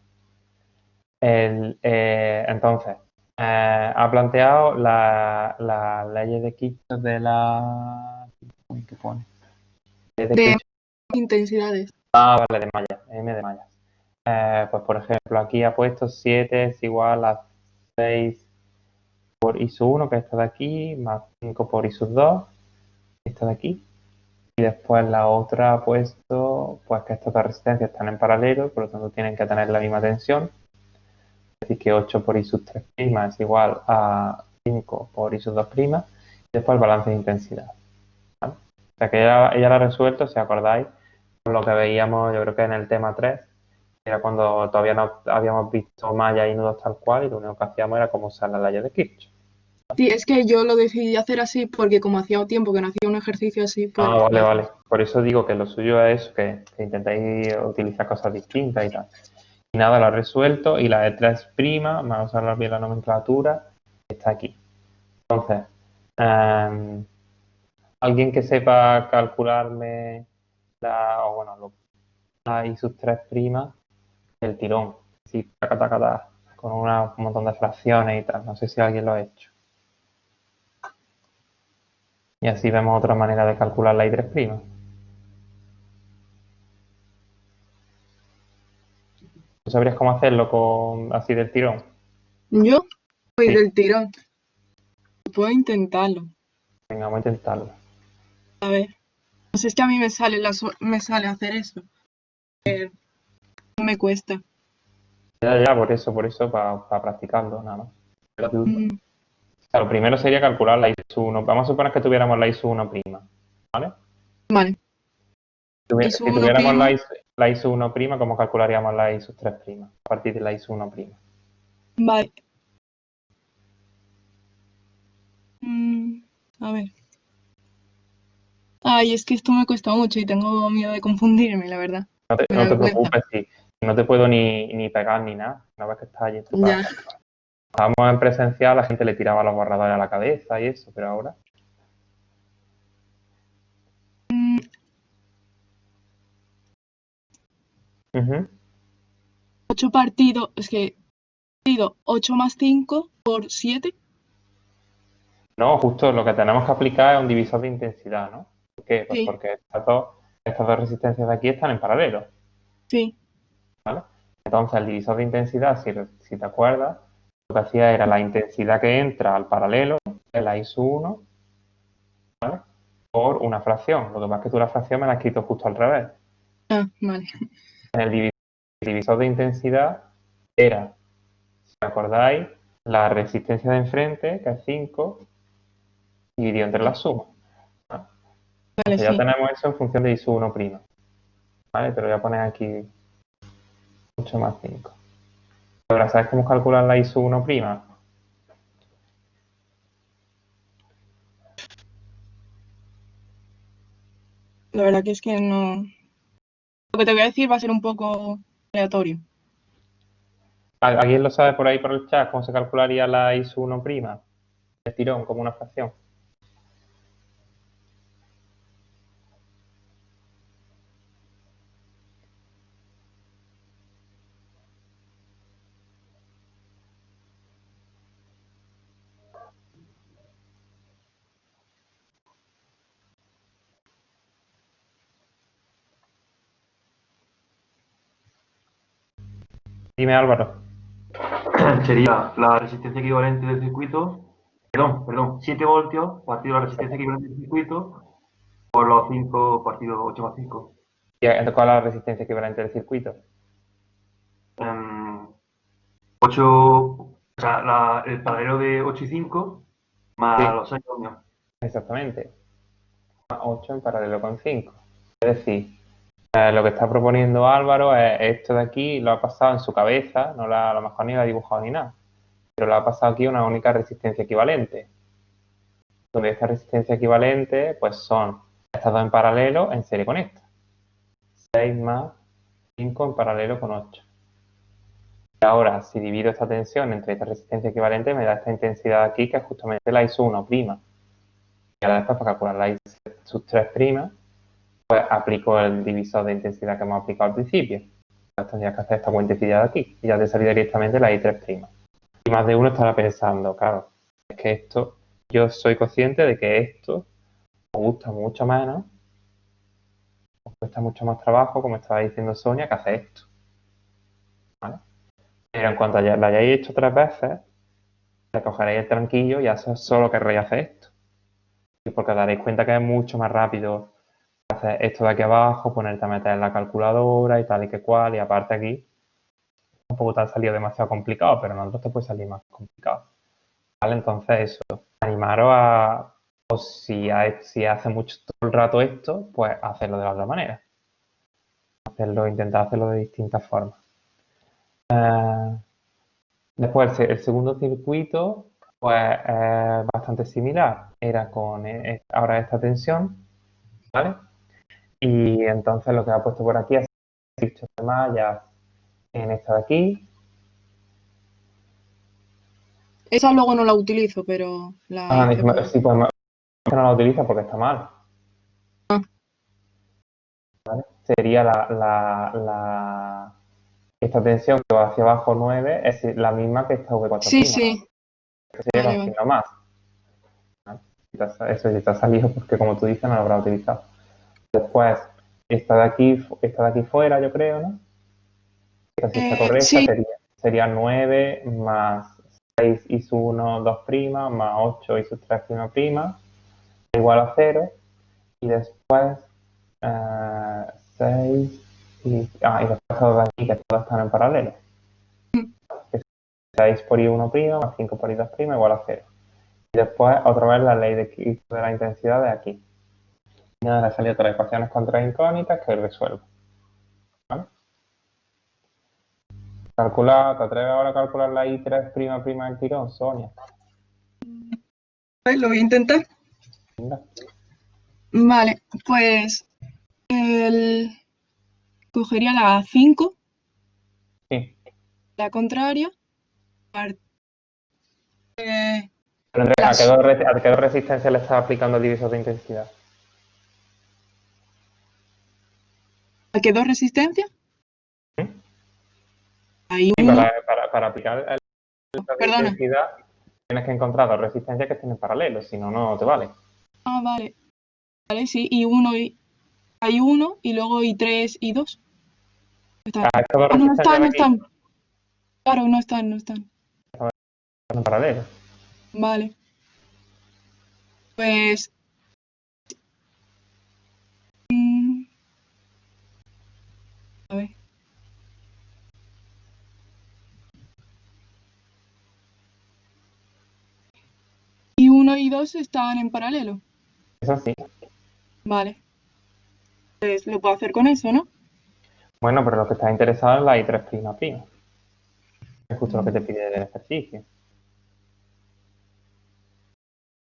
A: Entonces, ha planteado las leyes de Kirchhoff de la... ¿Qué pone? Leyes de
C: De
A: Kirchhoff.
C: intensidades.
A: Vale, de mallas, M de mallas. Pues por ejemplo, aquí ha puesto 7 es igual a 6 por I sub 1, que es esta de aquí, más 5 por I sub 2, esta de aquí. Y después la otra ha puesto pues que estas dos resistencias están en paralelo, por lo tanto tienen que tener la misma tensión. Es decir, que 8 por I sub 3' es igual a 5 por I sub 2', y después el balance de intensidad. ¿Vale? O sea que ella lo ha resuelto, si acordáis, con lo que veíamos, yo creo que en el tema 3, era cuando todavía no habíamos visto mallas y nudos tal cual, y lo único que hacíamos era como usar la ley de Kirchhoff.
C: Sí, es que yo lo decidí hacer así porque como hacía tiempo que no hacía un ejercicio así, pues...
A: Vale, vale. Por eso digo que lo suyo es eso, que intentéis utilizar cosas distintas y tal. Y nada, lo ha resuelto y la de 3', vamos a usar bien la nomenclatura, está aquí. Entonces, alguien que sepa calcularme la I sub 3' del tirón, sí, taca, taca, taca, con un montón de fracciones y tal. No sé si alguien lo ha hecho. Y así vemos otra manera de calcular la I3'. ¿Tú sabrías cómo hacerlo así del tirón?
C: Yo voy
A: Sí,
C: del tirón. Puedo intentarlo.
A: venga, vamos a intentarlo.
C: A ver. Pues es que a mí me sale hacer eso. No me cuesta.
A: Ya, por eso, para practicarlo, nada más.
C: Mm,
A: Claro, primero sería calcular la ISO 1. Vamos a suponer que tuviéramos la ISO 1', ¿vale?
C: vale.
A: Si
C: ISO 1
A: tuviéramos
C: prima.
A: la ISO 1', ¿cómo calcularíamos la ISO 3'? A partir de la ISO 1'.
C: Vale. Mm, a ver. Ay, es que esto me cuesta mucho y tengo miedo de confundirme, la verdad. Me da
A: No te
C: vergüenza.
A: preocupes, si no te puedo ni pegar ni nada, una vez que estás allí en tu
C: Ya.
A: casa. Estábamos en presencial, la gente le tiraba los borradores a la cabeza y eso, pero ahora...
C: Mm,
A: Ujú.
C: 8 partidos, es que partido 8 más 5 por 7.
A: No, justo lo que tenemos que aplicar es un divisor de intensidad, ¿no? ¿Por qué? Pues
C: Sí,
A: porque estas dos resistencias de aquí están en paralelo,
C: sí.
A: ¿vale? Entonces, el divisor de intensidad, si te acuerdas, lo que hacía era la intensidad que entra al paralelo, en la ISO 1, ¿vale? Por una fracción. Lo que pasa es que tú la fracción me la has escrito justo al revés.
C: Ah, vale.
A: En el divisor de intensidad era, si me acordáis, la resistencia de enfrente, que es 5, dividido entre las sumas. ¿Vale?
C: Vale,
A: Entonces ya
C: sí.
A: tenemos eso en función de ISO 1'. ¿Vale? Te lo voy a poner aquí 8 más 5. Ahora, ¿sabes cómo calcular la ISO 1'?
C: La verdad que es que no. Lo que te voy a decir va a ser un poco aleatorio.
A: ¿Alguien lo sabe por ahí por el chat cómo se calcularía la ISO 1'? De tirón, como una fracción. Dime, Álvaro.
D: Sería la resistencia equivalente del circuito, perdón, 7 voltios partido la resistencia equivalente del circuito por los 5 partido 8 más 5.
A: ¿Y cuál es la resistencia equivalente del circuito?
D: 8, o sea, el paralelo de 8 y 5 más
A: Sí,
D: los 6 ohmios.
A: exactamente. 8 en paralelo con 5. Es decir, lo que está proponiendo Álvaro es esto de aquí, lo ha pasado en su cabeza, a lo mejor ni lo ha dibujado ni nada, pero lo ha pasado aquí una única resistencia equivalente. Donde esta resistencia equivalente, pues son estas dos en paralelo en serie con esta. 6 más 5 en paralelo con 8. Y ahora, si divido esta tensión entre esta resistencia equivalente, me da esta intensidad aquí, que es justamente la ISO 1'. Y ahora después, para calcular la ISO sub 3', pues aplico el divisor de intensidad que hemos aplicado al principio. Entonces tendrías que hacer esta cuentecilla de aquí y ya te salía directamente la I3'. Y más de uno estará pensando, claro, es que esto, yo soy consciente de que esto me gusta mucho menos, os cuesta mucho más trabajo, como estaba diciendo Sonia, que hacer esto. ¿Vale? Pero en cuanto lo hayáis hecho 3 veces, le cogeréis el tranquillo y eso solo querréis hacer esto. Y porque os daréis cuenta que es mucho más rápido hacer esto de aquí abajo, ponerte a meter en la calculadora y tal y que cual, y aparte aquí tampoco te ha salido demasiado complicado, pero en otros te puede salir más complicado. ¿Vale? Entonces eso, animaros a, o si hace mucho todo el rato esto, pues hacerlo de la otra manera. Intentar hacerlo de distintas formas. Después el segundo circuito, pues es bastante similar. Era con ahora esta tensión, ¿vale? Y entonces lo que ha puesto por aquí es dicho de mallas en esta de aquí.
C: Esa luego no la utilizo, pero la hice por.
A: Sí, pues que no la utiliza porque está mal.
C: Ah,
A: ¿Vale? Sería esta tensión que va hacia abajo 9 es la misma que esta V4',
C: sí, sí.
A: que sería
C: Vale,
A: con
C: vale.
A: signo más. ¿Vale? Eso ya te ha salido porque, como tú dices, no lo habrá utilizado. Después, esta de aquí fuera, yo creo, ¿no? Esta sí está correcta,
C: Sí,
A: sería 9 más 6 y su 1, 2', más 8 y su 3', igual a 0. Y después 6 y después estos de aquí que todos están en paralelo. 6 por I1' más 5 por I2' igual a 0. Y después otra vez la ley de la intensidad de aquí. Y ahora salió otras ecuaciones con tres incógnitas que resuelvo. ¿Vale? ¿te atreves ahora a calcular la I3' del tirón, Sonia?
C: Lo voy a intentar.
A: Venga.
C: Vale, pues cogería la 5,
A: Sí.
C: la contraria, par- eh,
A: Pero Andrés,
C: las-
A: ¿a qué dos resistencias le estás aplicando el divisor de intensidad?
C: ¿a qué dos resistencias?
A: ¿Mm?
C: Hay
A: Sí,
C: uno,
A: para aplicar el divisor de
C: perdona.
A: intensidad tienes que encontrar dos resistencias que estén en paralelo, si no, no te vale.
C: Ah, vale. Vale, sí, hay uno y luego hay 3 y 2. Están.
A: A estas dos
C: Ah, no, no
A: resistencias
C: están,
A: de
C: no
A: aquí
C: están. Claro, no están, no están.
A: están en paralelo.
C: Vale. Pues. A ver. Y uno y 2 están en paralelo.
A: Eso sí.
C: Vale. Pues lo puedo hacer con eso, ¿no?
A: Bueno, pero lo que estás interesado es la I3''. Es justo lo que te pide el ejercicio.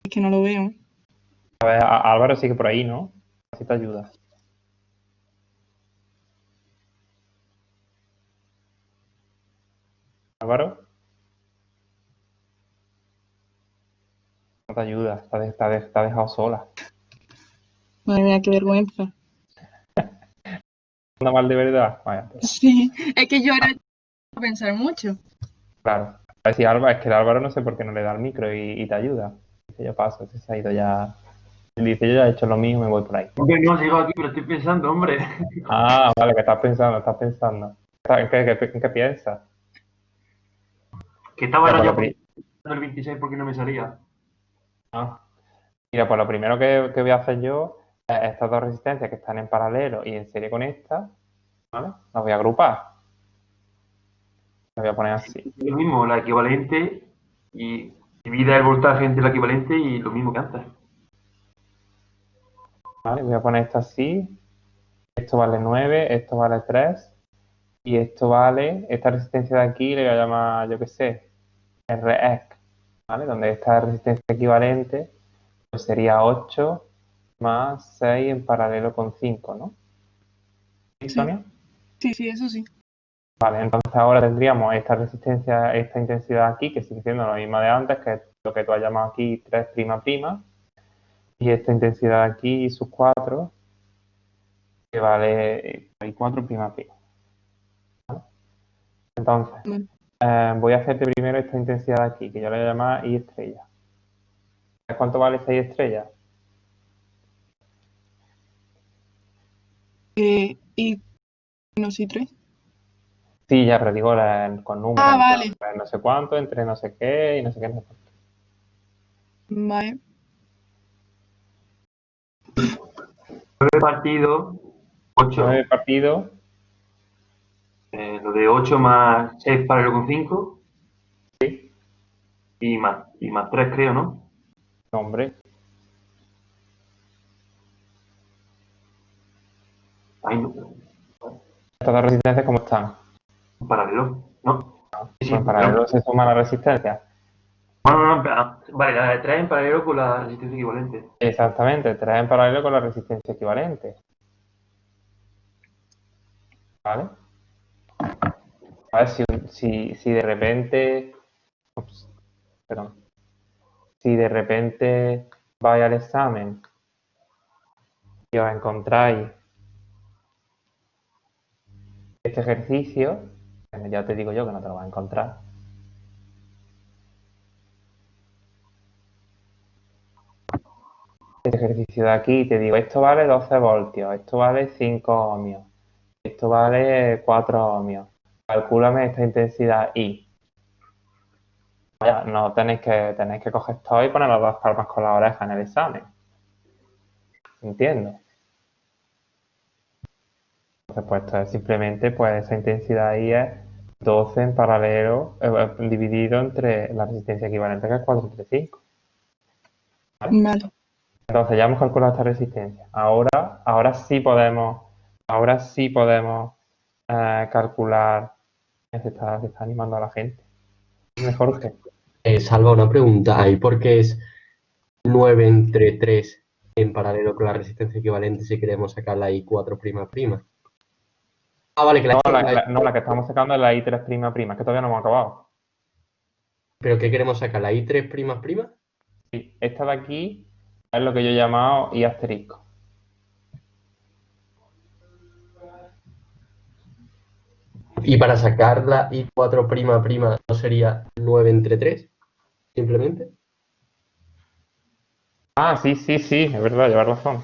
C: Es que no lo veo.
A: A ver, Álvaro sigue por ahí, ¿no? Así te ayuda. Álvaro, no te ayuda, te ha dejado sola.
C: Madre mía, qué vergüenza.
A: ¿Anda mal de verdad? Vaya, pues,
C: Sí, es que yo ahora tengo que pensar mucho.
A: claro. A ver si Álvaro, es que el Álvaro no sé por qué no le da el micro y te ayuda. Dice, yo paso, ese se ha ido ya. Él dice, yo ya he hecho lo mío, me voy por ahí.
D: Hombre, no, sigo aquí, pero estoy pensando, hombre.
A: Ah, vale, que estás pensando, estás pensando. ¿En qué piensas?
D: Que estaba
A: Mira,
D: ahora
A: pues
D: yo
A: lo, pri-
D: pensando el 26 porque no me salía.
A: ah, mira, pues lo primero que voy a hacer yo es estas dos resistencias que están en paralelo y en serie con esta, ¿vale? Las voy a agrupar. Las voy a poner así.
D: Es lo mismo, la equivalente y divida el voltaje entre la equivalente y lo mismo que antes.
A: ¿Vale? Voy a poner esto así. Esto vale 9, esto vale 3 y esto vale, esta resistencia de aquí le voy a llamar, yo qué sé, Rec, ¿vale? Donde esta resistencia equivalente pues sería 8 más 6 en paralelo con 5, ¿no? ¿Sí,
C: Sí,
A: Sonia?
C: sí, eso sí.
A: Vale, entonces ahora tendríamos esta resistencia, esta intensidad aquí, que sigue siendo la misma de antes, que es lo que tú has llamado aquí 3'', y esta intensidad aquí, sus 4, que vale 4''. Entonces,
C: Vale.
A: voy a hacerte primero esta intensidad de aquí, que yo le voy a llamar I estrella. ¿Sabes cuánto vale esta I estrella?
C: Y unos y 3.
A: Sí, ya, pero digo con números,
C: Ah,
A: en plan,
C: vale.
A: no sé cuánto, entre no sé qué y no sé qué, no sé cuánto.
C: Vale.
D: 9 partidos,
A: 9
D: 8.
A: partidos,
D: Lo de 8 más 6 paralelo con 5
A: sí,
D: y más 3 creo, ¿no?
A: hombre.
D: Ahí no.
A: Estas dos resistencias, ¿cómo están?
D: En paralelo, ¿no? Sí,
A: Pues
D: en
A: en
D: paralelo.
A: paralelo se suma la resistencia.
D: No, no, no, vale, la de 3 en paralelo con la resistencia equivalente.
A: Exactamente, 3 en paralelo con la resistencia equivalente. ¿Vale? A ver si de repente, ups, perdón, si de repente vais al examen y os encontráis este ejercicio, ya te digo yo que no te lo vas a encontrar. Este ejercicio de aquí, te digo, esto vale 12 voltios, esto vale 5 ohmios, esto vale 4 ohmios. Calcúlame esta intensidad I. Vaya, no tenéis que coger esto y poner las dos palmas con la oreja en el examen. Entiendo. Entonces, pues esto es simplemente, pues esa intensidad ahí es 12 en paralelo, dividido entre la resistencia equivalente, que es 435.
C: Vale.
A: Entonces ya hemos calculado esta resistencia. Ahora sí podemos calcular. Se está animando a la gente. Dime, Jorge.
E: Salva, una pregunta. ¿Ahí por qué es 9 entre 3 en paralelo con la resistencia equivalente si queremos sacar la I4''? Ah, vale, que
A: No, la que estamos sacando es la I3'', que todavía no hemos acabado.
E: ¿Pero qué queremos sacar? ¿La I3''?
A: Sí, esta de aquí es lo que yo he llamado I asterisco.
E: Y para sacar la I4'' no sería 9 entre 3, simplemente.
A: Ah, sí, es verdad, llevas razón.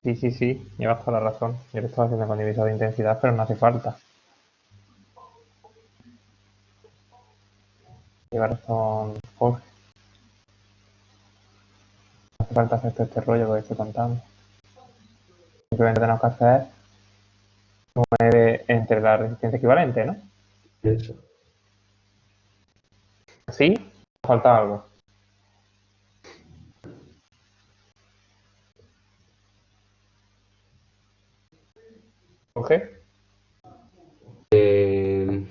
A: Sí, llevas toda la razón. Yo lo estaba haciendo con divisor de intensidad, pero no hace falta. Lleva razón, Jorge. No hace falta hacer todo este rollo que estoy contando. Simplemente tenemos que hacer 9 entre la resistencia equivalente, ¿no?
E: Eso.
A: ¿Sí? Falta algo. ¿Jorge?
E: Eh,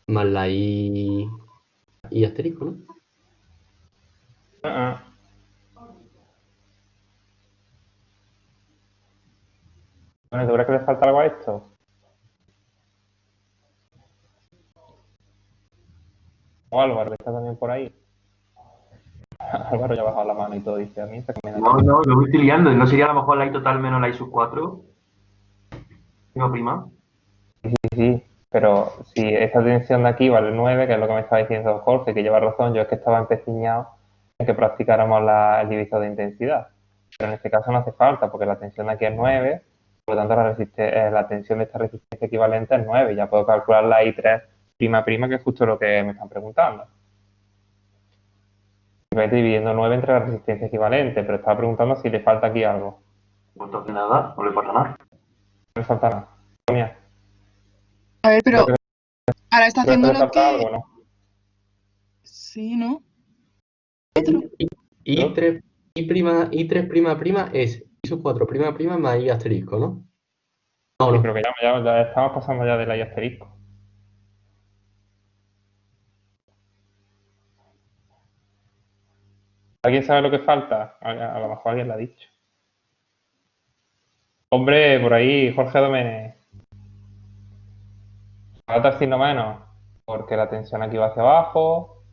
E: Más la I asterisco, ¿no?
A: Ah, Bueno, ¿tú crees que le falta algo a esto? O Álvaro, que está también por ahí. Álvaro ya ha bajado la mano y todo, dice a mí.
D: No, lo estoy liando. ¿No sería a lo mejor la I total menos la I sub 4? Prima.
A: Sí, pero si esta tensión de aquí vale 9, que es lo que me estaba diciendo Jorge, que lleva razón, yo es que estaba empecinado en que practicáramos el divisor de intensidad. Pero en este caso no hace falta, porque la tensión de aquí es 9, por lo tanto la tensión de esta resistencia equivalente es 9. Ya puedo calcular la I3'', que es justo lo que me están preguntando. Simplemente dividiendo 9 entre la resistencia equivalente, pero estaba preguntando si le falta aquí algo.
D: Pues entonces nada, no le pasa nada.
A: No le falta nada. Mira,
C: A ver,
A: creo
C: pero
A: que,
C: ahora está
A: creo que
C: haciendo
A: le
C: lo
A: falta
C: que...
A: algo, ¿no?
C: Sí, ¿no? Otro.
E: I3'' es I sub 4'' más I asterisco, ¿no? No,
A: Sí,
E: no.
A: pero que ya estamos pasando ya de la I asterisco. ¿Alguien sabe lo que falta? A lo mejor alguien lo ha dicho. Hombre, por ahí, Jorge Domenech. Falta el signo menos, porque la tensión aquí va hacia abajo,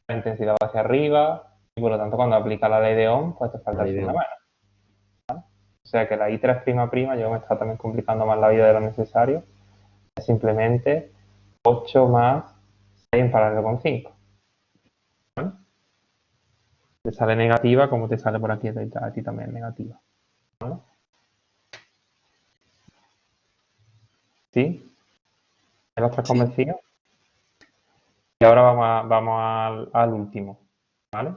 A: la intensidad va hacia arriba, y por lo tanto cuando aplica la ley de Ohm, pues te falta el signo menos. O sea que la I3'', yo me está también complicando más la vida de lo necesario, es simplemente 8 más 6 en paralelo con 5. ¿Vale? Te sale negativa como te sale por aquí a ti también negativa. ¿Vale? ¿Sí? ¿Ya estás
C: Sí.
A: convencido? Y ahora vamos al último. ¿Vale?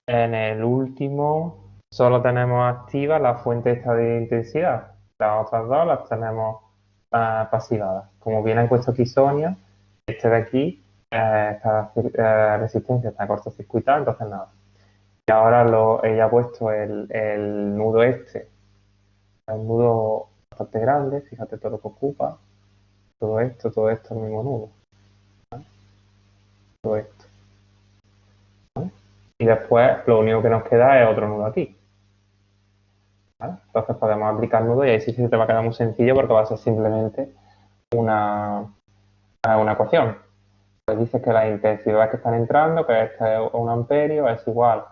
A: En el último solo tenemos activa la fuente esta de intensidad. Las otras dos las tenemos pasivadas. Como bien ha puesto aquí Sonia, este de aquí, esta resistencia está cortocircuitada, entonces nada. Y ahora ella ha puesto el nudo este, es un nudo bastante grande, fíjate todo lo que ocupa, todo esto es el mismo nudo, ¿vale? Todo esto, ¿vale? Y después lo único que nos queda es otro nudo aquí, ¿vale? Entonces podemos aplicar nudo y ahí sí se te va a quedar muy sencillo porque va a ser simplemente una ecuación. Pues dice que las intensidades que están entrando, que este es 1 amperio, es igual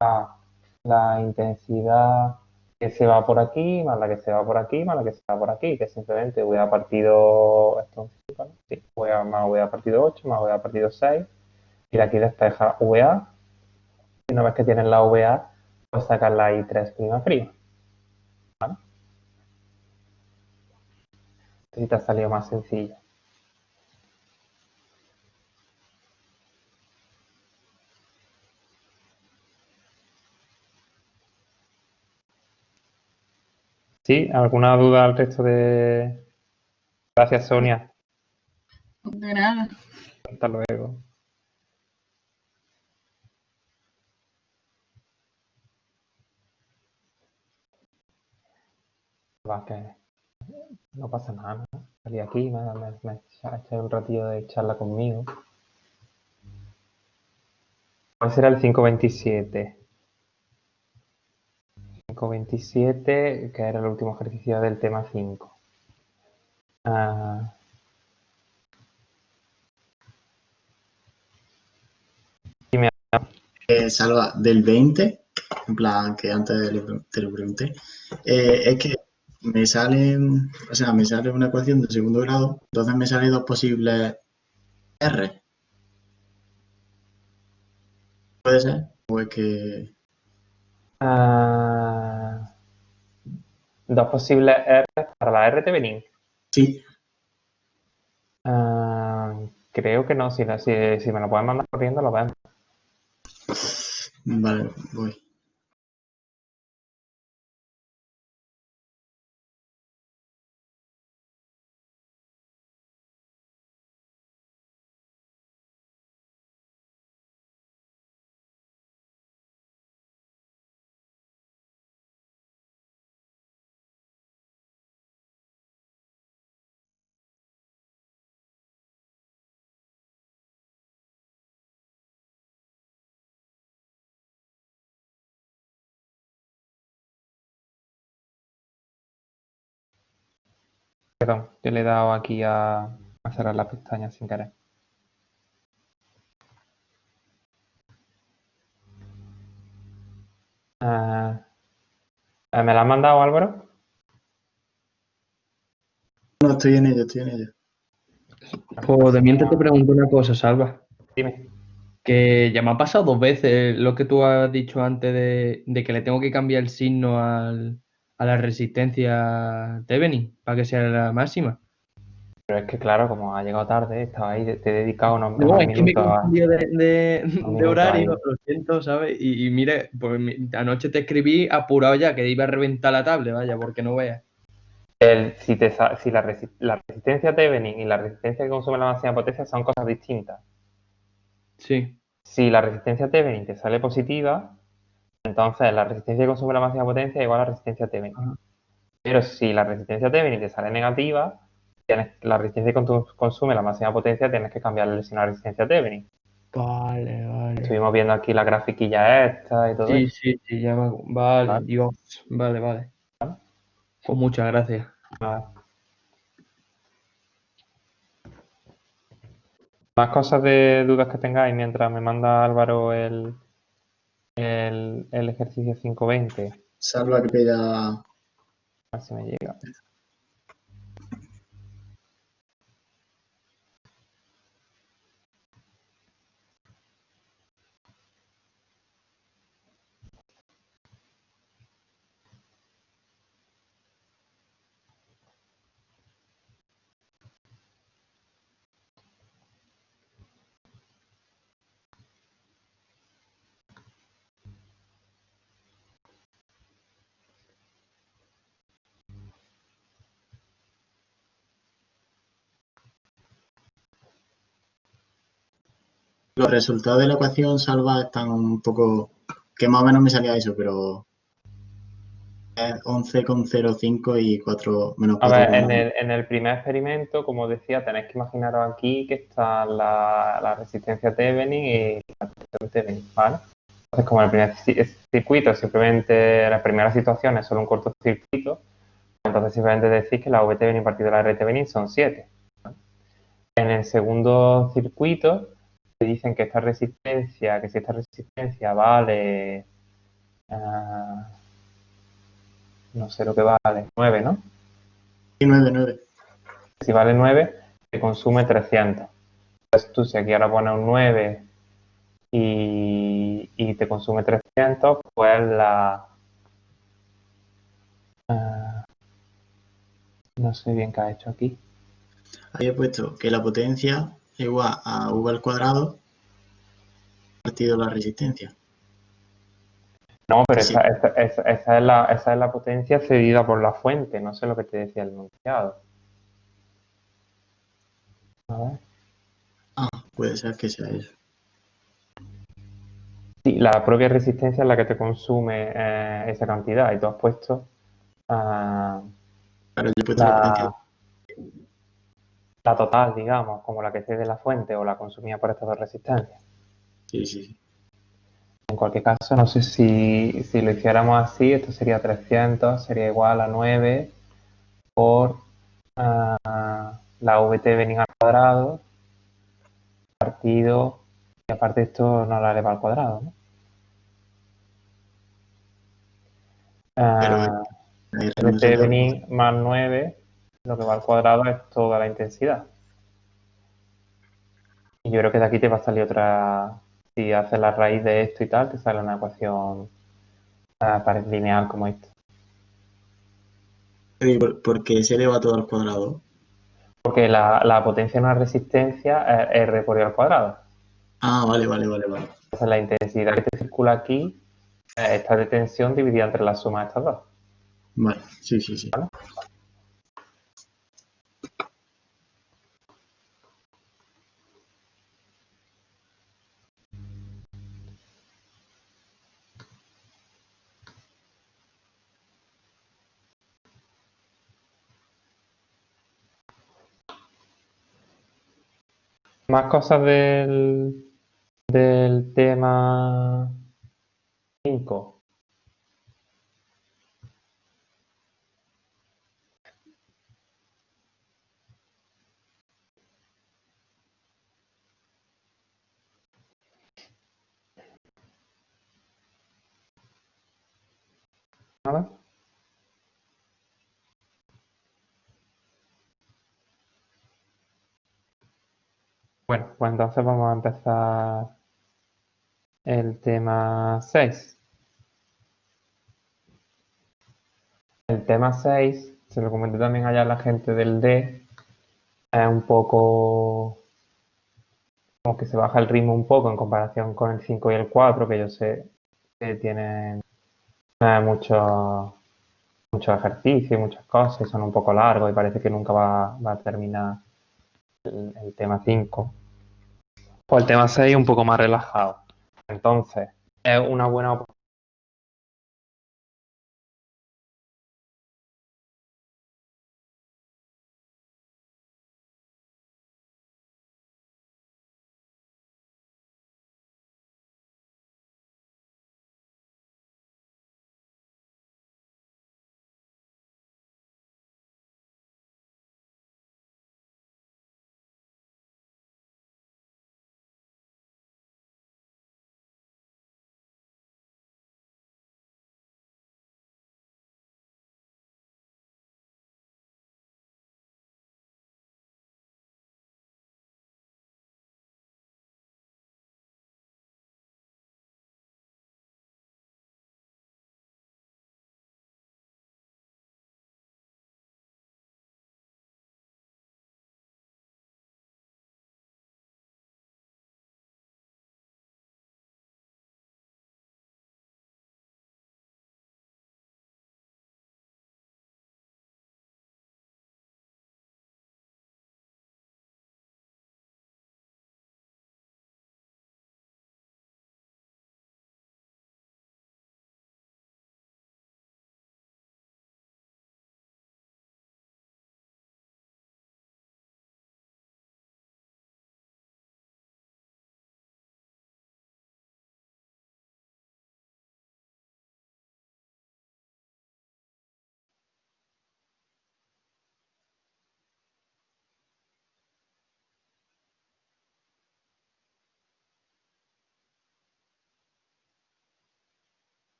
A: a la intensidad que se va por aquí, más la que se va por aquí, más la que se va por aquí, que es simplemente VA partido, esto, ¿no? Sí, VA más VA partido 8, más VA partido 6, y de aquí despeja VA, y una vez que tienes la VA, pues sacas la I3'', ¿vale? Si te ha salido más sencillo. ¿Sí? ¿Alguna duda al resto de...? Gracias, Sonia.
C: De nada.
A: Hasta luego. Va, que no pasa nada, ¿no? Salí aquí, me eché un ratillo de charla conmigo. ¿Cuál será el 527? 527, que era el último ejercicio del tema 5.
F: Salva, del 20, en plan, que antes te lo pregunté, es que me sale una ecuación de segundo grado, entonces me salen dos posibles R. ¿Puede ser? ¿O es que...?
A: Dos posibles R para la R Thevenin.
F: Sí,
A: Creo que no, si me lo pueden mandar corriendo lo vemos.
F: vale, voy.
A: Perdón, yo le he dado aquí a cerrar la pestaña sin querer. ¿Me la han mandado, Álvaro?
F: No, estoy en ello.
G: Pues de mientras te pregunto una cosa, Salva,
A: Dime.
G: que ya me ha pasado 2 veces lo que tú has dicho antes de que le tengo que cambiar el signo a la resistencia Thevenin para que sea la máxima.
A: Pero es que claro, como ha llegado tarde, estaba ahí, te he dedicado
G: No,
A: unos
G: es que me he
A: minutos
G: confundido de
A: minutos ahí.
G: horario, lo siento, ¿sabes? Y mire, pues anoche te escribí apurado ya, que iba a reventar la tablet, vaya, porque no veas.
A: Si la resistencia Thevenin y la resistencia que consume la máxima potencia son cosas distintas.
G: Sí.
A: Si la resistencia Thevenin te sale positiva, entonces la resistencia que consume la máxima potencia es igual a la resistencia Thevenin.
G: Ajá.
A: Pero si la resistencia Thevenin te sale negativa, la resistencia que consume la máxima potencia tienes que cambiarle el signo a la resistencia Thevenin.
G: Vale.
A: Estuvimos viendo aquí la grafiquilla esta y todo
G: Sí,
A: eso.
G: sí, ya me... Vale,
A: Vale.
G: Dios. Vale. Pues muchas gracias.
A: Nada. Más cosas de dudas que tengáis mientras me manda Álvaro el ejercicio 520.
F: Salva que pega...
A: A ver si me llega.
F: Los resultados de la ecuación salva están un poco... que más o menos me salía eso, pero... es 11,05 y 4 menos
A: A ver,
F: 4,1.
A: en el primer experimento, como decía, tenéis que imaginaros aquí que está la resistencia Thevenin y la resistencia Thevenin, ¿vale? Entonces, como el primer circuito simplemente, la primera situación es solo un cortocircuito, entonces simplemente decís que la V Thevenin partido de la R Thevenin son 7. ¿Vale? En el segundo circuito, te dicen que si esta resistencia vale, no sé lo que vale, 9, ¿no?
F: Sí, 9.
A: Si vale 9, te consume 300. Entonces tú si aquí ahora pones un 9 y te consume 300, pues no sé bien qué ha hecho aquí.
F: Ahí he puesto que la potencia es igual a v al cuadrado partido la resistencia.
A: No, pero
F: Sí.
A: esa es la potencia cedida por la fuente, no sé lo que te decía el enunciado. A ver.
F: Ah, puede ser que sea eso.
A: Sí, la propia resistencia es la que te consume esa cantidad y tú has puesto ah,
F: Claro, yo he puesto la potencia.
A: la, la total, digamos, como la que cede la fuente o la consumida por estas dos resistencias.
F: Sí, sí, sí.
A: En cualquier caso, no sé si lo hiciéramos así, esto sería 300, sería igual a 9 por la VT Venin al cuadrado, partido, y aparte esto no la eleva al cuadrado, ¿no?
F: Pero
A: Ah,
F: ahí no
A: VT
F: sería el
A: Venin más 9, lo que va al cuadrado es toda la intensidad. Y yo creo que de aquí te va a salir otra, si haces la raíz de esto y tal, te sale una ecuación lineal como esta.
F: ¿Por qué se eleva todo al cuadrado?
A: Porque la potencia en una resistencia es R por I al cuadrado.
F: Ah, vale, vale, vale, vale.
A: Entonces la intensidad que te circula aquí es esta de tensión dividida entre la suma de estas dos.
F: Vale, sí, sí, sí.
A: ¿Vale? Más cosas del tema 5. ¿Vale? Bueno, pues entonces vamos a empezar el tema 6. El tema 6, se lo comenté también allá a la gente del D, es un poco como que se baja el ritmo un poco en comparación con el 5 y el 4, que yo sé que tienen muchos ejercicios y muchas cosas y son un poco largos y parece que nunca va a terminar el tema 5. Pues el tema 6 es un poco más relajado. Entonces, es una buena oportunidad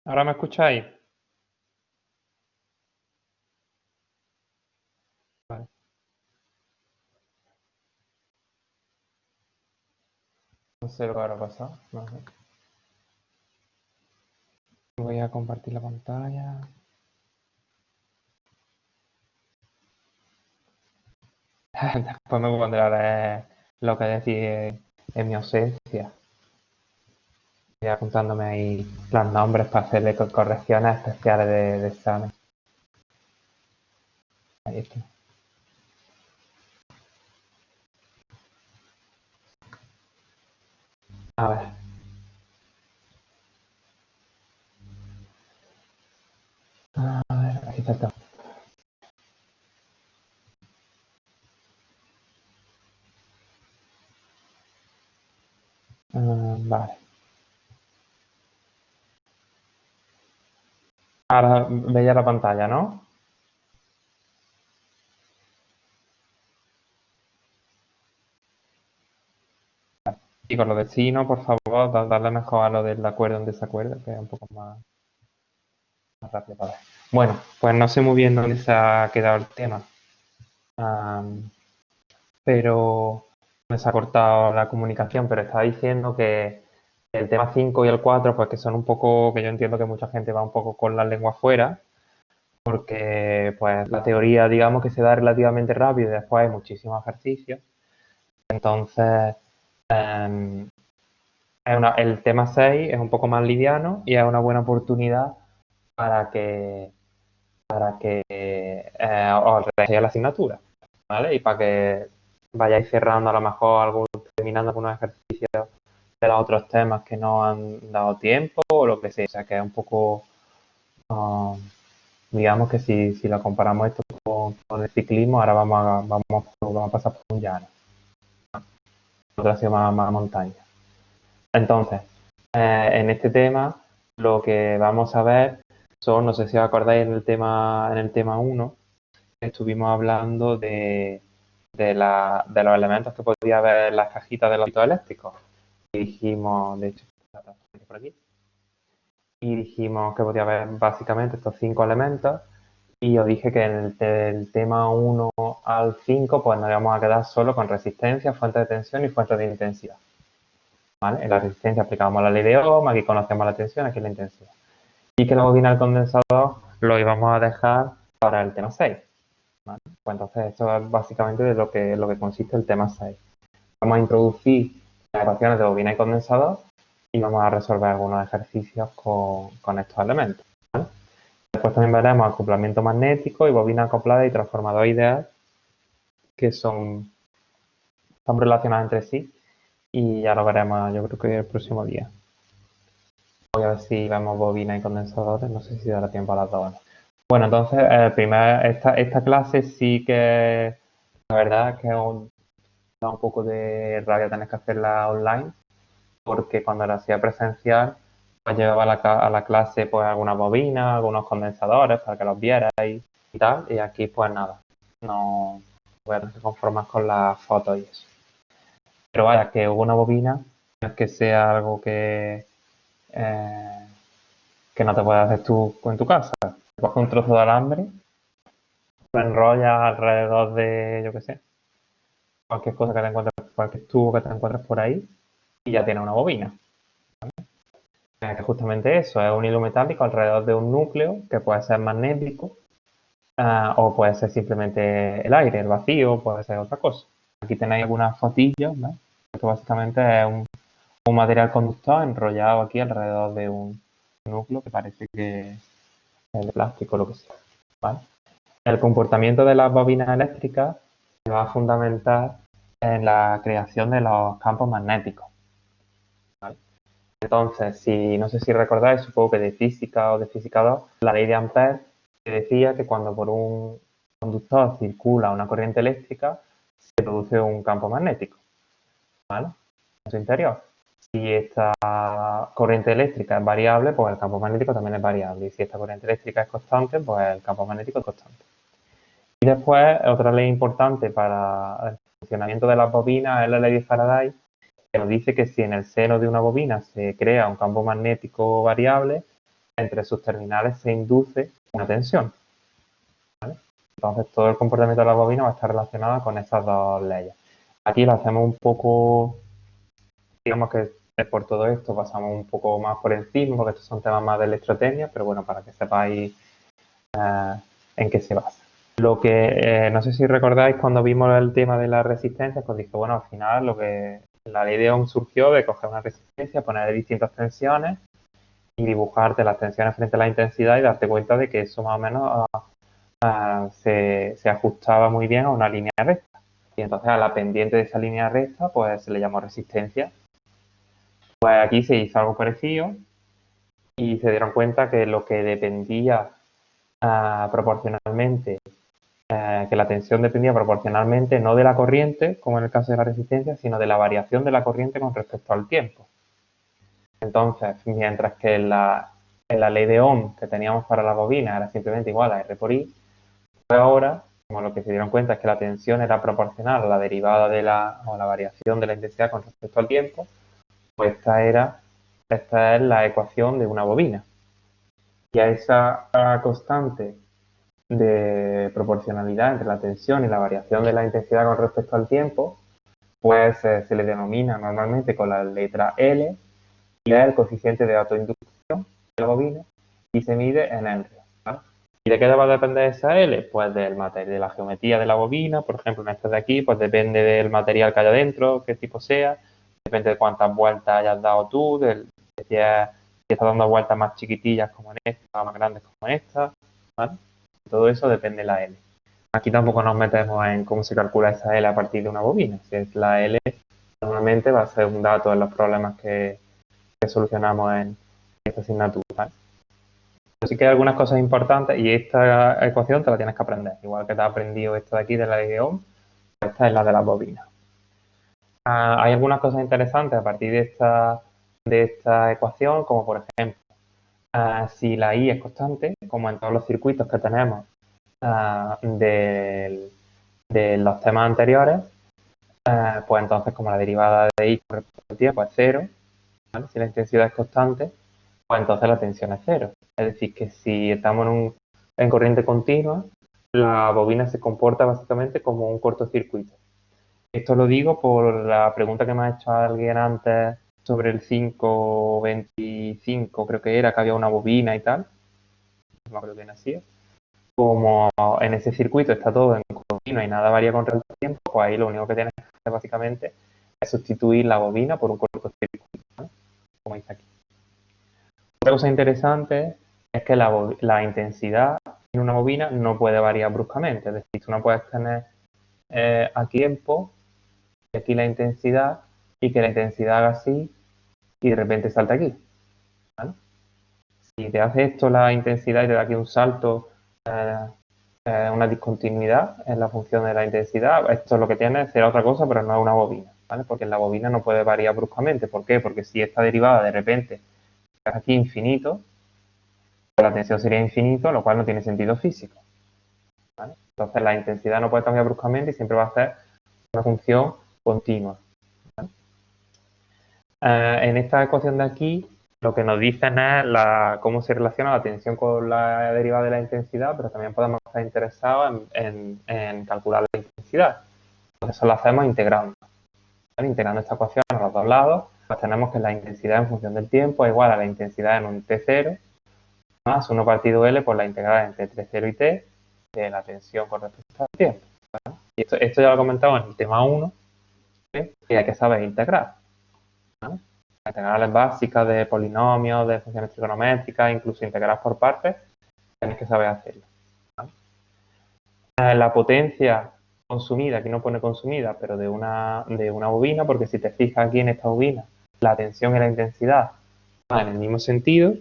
A: ¿Ahora me escucháis? Vale. No sé lo que habrá pasado. No sé. Voy a compartir la pantalla. Después me pondré a leer lo que decís en mi ausencia. Voy apuntándome ahí los nombres para hacerle correcciones especiales de examen. Ahí está. A ver. A ver, aquí está todo. Vale. Ahora veía la pantalla, ¿no? Y con lo de chino, por favor, darle mejor a lo del acuerdo en desacuerdo, que es un poco más rápido. Vale. Bueno, pues no sé muy bien dónde se ha quedado el tema. Pero me se ha cortado la comunicación, pero estaba diciendo que el tema 5 y el 4, pues que son un poco, que yo entiendo que mucha gente va un poco con la lengua fuera, porque pues la teoría, digamos, que se da relativamente rápido y después hay muchísimos ejercicios. Entonces, el tema 6 es un poco más liviano y es una buena oportunidad para que os rejéis la asignatura, ¿vale? Y para que vayáis cerrando a lo mejor terminando algunos ejercicios de los otros temas que no han dado tiempo o lo que sea. O sea, que es un poco, digamos que si lo comparamos esto con el ciclismo, ahora vamos a pasar por un llano. Otra ha sido más montaña. Entonces, en este tema, lo que vamos a ver son, no sé si os acordáis en el tema 1, estuvimos hablando de los elementos que podía haber en las cajitas de los eléctricos. Y dijimos, de hecho, por aquí. Y dijimos que podía haber básicamente estos 5 elementos. Y os dije que en el tema 1 al 5, pues nos íbamos a quedar solo con resistencia, fuente de tensión y fuente de intensidad. ¿Vale? En la resistencia aplicábamos la ley de Ohm, aquí conocemos la tensión, aquí la intensidad. Y que la bobina del condensador lo íbamos a dejar para el tema 6. ¿Vale? Pues entonces esto es básicamente de lo que consiste el tema 6. Vamos a introducir las ecuaciones de bobina y condensador y vamos a resolver algunos ejercicios con estos elementos. ¿Vale? Después también veremos acoplamiento magnético y bobina acoplada y transformador ideal, que están relacionados entre sí y ya lo veremos yo creo que el próximo día. Voy a ver si vemos bobina y condensadores, no sé si dará tiempo a las dos. Bueno, entonces esta clase sí que la verdad es que da un poco de rabia tener que hacerla online, porque cuando la hacía presencial, pues llevaba a la clase pues algunas bobinas, algunos condensadores para que los vierais y tal, y aquí pues nada, no voy a tener que conformar con las fotos y eso. Pero vaya, que una bobina no es que sea algo que no te puedes hacer tú en tu casa. Coges un trozo de alambre, lo enrollas alrededor de, yo qué sé, cualquier cosa que te encuentres, cualquier tubo que te encuentres por ahí, y ya tienes una bobina. Que justamente eso, es un hilo metálico alrededor de un núcleo que puede ser magnético o puede ser simplemente el aire, el vacío, puede ser otra cosa. Aquí tenéis algunas fotillos, ¿no? Que básicamente es un material conductor enrollado aquí alrededor de un núcleo que parece que es de plástico o lo que sea. ¿Vale? El comportamiento de las bobinas eléctricas se va a fundamentar en la creación de los campos magnéticos. ¿Vale? Entonces, no sé si recordáis, supongo que de física o de física 2, la ley de Ampère que decía que cuando por un conductor circula una corriente eléctrica, se produce un campo magnético, ¿vale? En su interior. Si esta corriente eléctrica es variable, pues el campo magnético también es variable. Y si esta corriente eléctrica es constante, pues el campo magnético es constante. Y después, otra ley importante para el funcionamiento de las bobinas es la ley de Faraday, que nos dice que si en el seno de una bobina se crea un campo magnético variable, entre sus terminales se induce una tensión, ¿vale? Entonces todo el comportamiento de la bobina va a estar relacionado con estas dos leyes. Aquí lo hacemos un poco, digamos que por todo esto pasamos un poco más por encima, porque estos son temas más de electrotecnia, pero bueno, para que sepáis en qué se basa. Lo que, no sé si recordáis cuando vimos el tema de las resistencias, pues dije, bueno, al final la ley de Ohm surgió de coger una resistencia, poner distintas tensiones y dibujarte las tensiones frente a la intensidad y darte cuenta de que eso más o menos se ajustaba muy bien a una línea recta. Y entonces a la pendiente de esa línea recta pues se le llamó resistencia. Pues aquí se hizo algo parecido y se dieron cuenta que lo que dependía proporcionalmente, que la tensión dependía proporcionalmente no de la corriente, como en el caso de la resistencia, sino de la variación de la corriente con respecto al tiempo. Entonces, mientras que en la ley de Ohm que teníamos para la bobina era simplemente igual a R por I, pues ahora, como lo que se dieron cuenta es que la tensión era proporcional a la derivada o la variación de la intensidad con respecto al tiempo, pues esta es la ecuación de una bobina. Y a esa constante de proporcionalidad entre la tensión y la variación de la intensidad con respecto al tiempo, pues se le denomina normalmente con la letra L y es el coeficiente de autoinducción de la bobina y se mide en Henry, ¿vale? ¿Y de qué va a depender esa L? Pues del material, de la geometría de la bobina, por ejemplo, en este de aquí, pues depende del material que haya dentro, qué tipo sea, depende de cuántas vueltas hayas dado tú, si estás dando vueltas más chiquitillas como en esta, o más grandes como en esta, ¿vale? Todo eso depende de la L. Aquí tampoco nos metemos en cómo se calcula esa L a partir de una bobina. Si es la L, normalmente va a ser un dato en los problemas que solucionamos en esta asignatura, ¿vale? Pero sí que hay algunas cosas importantes y esta ecuación te la tienes que aprender. Igual que te has aprendido esta de aquí de la ley de Ohm, esta es la de las bobinas. Hay algunas cosas interesantes a partir de esta ecuación, como por ejemplo, si la I es constante, como en todos los circuitos que tenemos de los temas anteriores, pues entonces como la derivada de I con respecto al tiempo es cero, ¿vale? Si la intensidad es constante, pues entonces la tensión es cero. Es decir, que si estamos en corriente continua, la bobina se comporta básicamente como un cortocircuito. Esto lo digo por la pregunta que me ha hecho alguien antes sobre el 525, creo que era, que había una bobina y tal. No me acuerdo bien así. Como en ese circuito está todo en continua y nada varía con respecto al tiempo, pues ahí lo único que tienes que hacer básicamente es sustituir la bobina por un cortocircuito, ¿no? Como dice aquí. Otra cosa interesante es que la intensidad en una bobina no puede variar bruscamente. Es decir, tú no puedes tener a tiempo y aquí la intensidad y que la intensidad haga así y de repente salta aquí, ¿vale? Si te hace esto la intensidad y te da aquí un salto, una discontinuidad en la función de la intensidad, esto es lo que tiene, será otra cosa, pero no es una bobina, ¿vale? Porque en la bobina no puede variar bruscamente. ¿Por qué? Porque si esta derivada de repente es aquí infinito, la tensión sería infinito, lo cual no tiene sentido físico, ¿vale? Entonces la intensidad no puede cambiar bruscamente y siempre va a ser una función continua, ¿vale? En esta ecuación de aquí, lo que nos dicen es cómo se relaciona la tensión con la derivada de la intensidad, pero también podemos estar interesados en calcular la intensidad. Entonces eso lo hacemos integrando, ¿vale? Integrando esta ecuación a los dos lados, pues tenemos que la intensidad en función del tiempo es igual a la intensidad en un T0 más 1 partido L por la integral entre T0 y T de la tensión con respecto al tiempo, ¿vale? Y esto ya lo he comentado en el tema 1, ¿sí? Y hay que saber integrar, ¿vale? Las integrales básicas de polinomios, de funciones trigonométricas, incluso integrar por partes, tenéis que saber hacerlo, ¿vale? La potencia consumida, aquí no pone consumida, pero de una bobina, porque si te fijas aquí en esta bobina, la tensión y la intensidad van en el mismo sentido.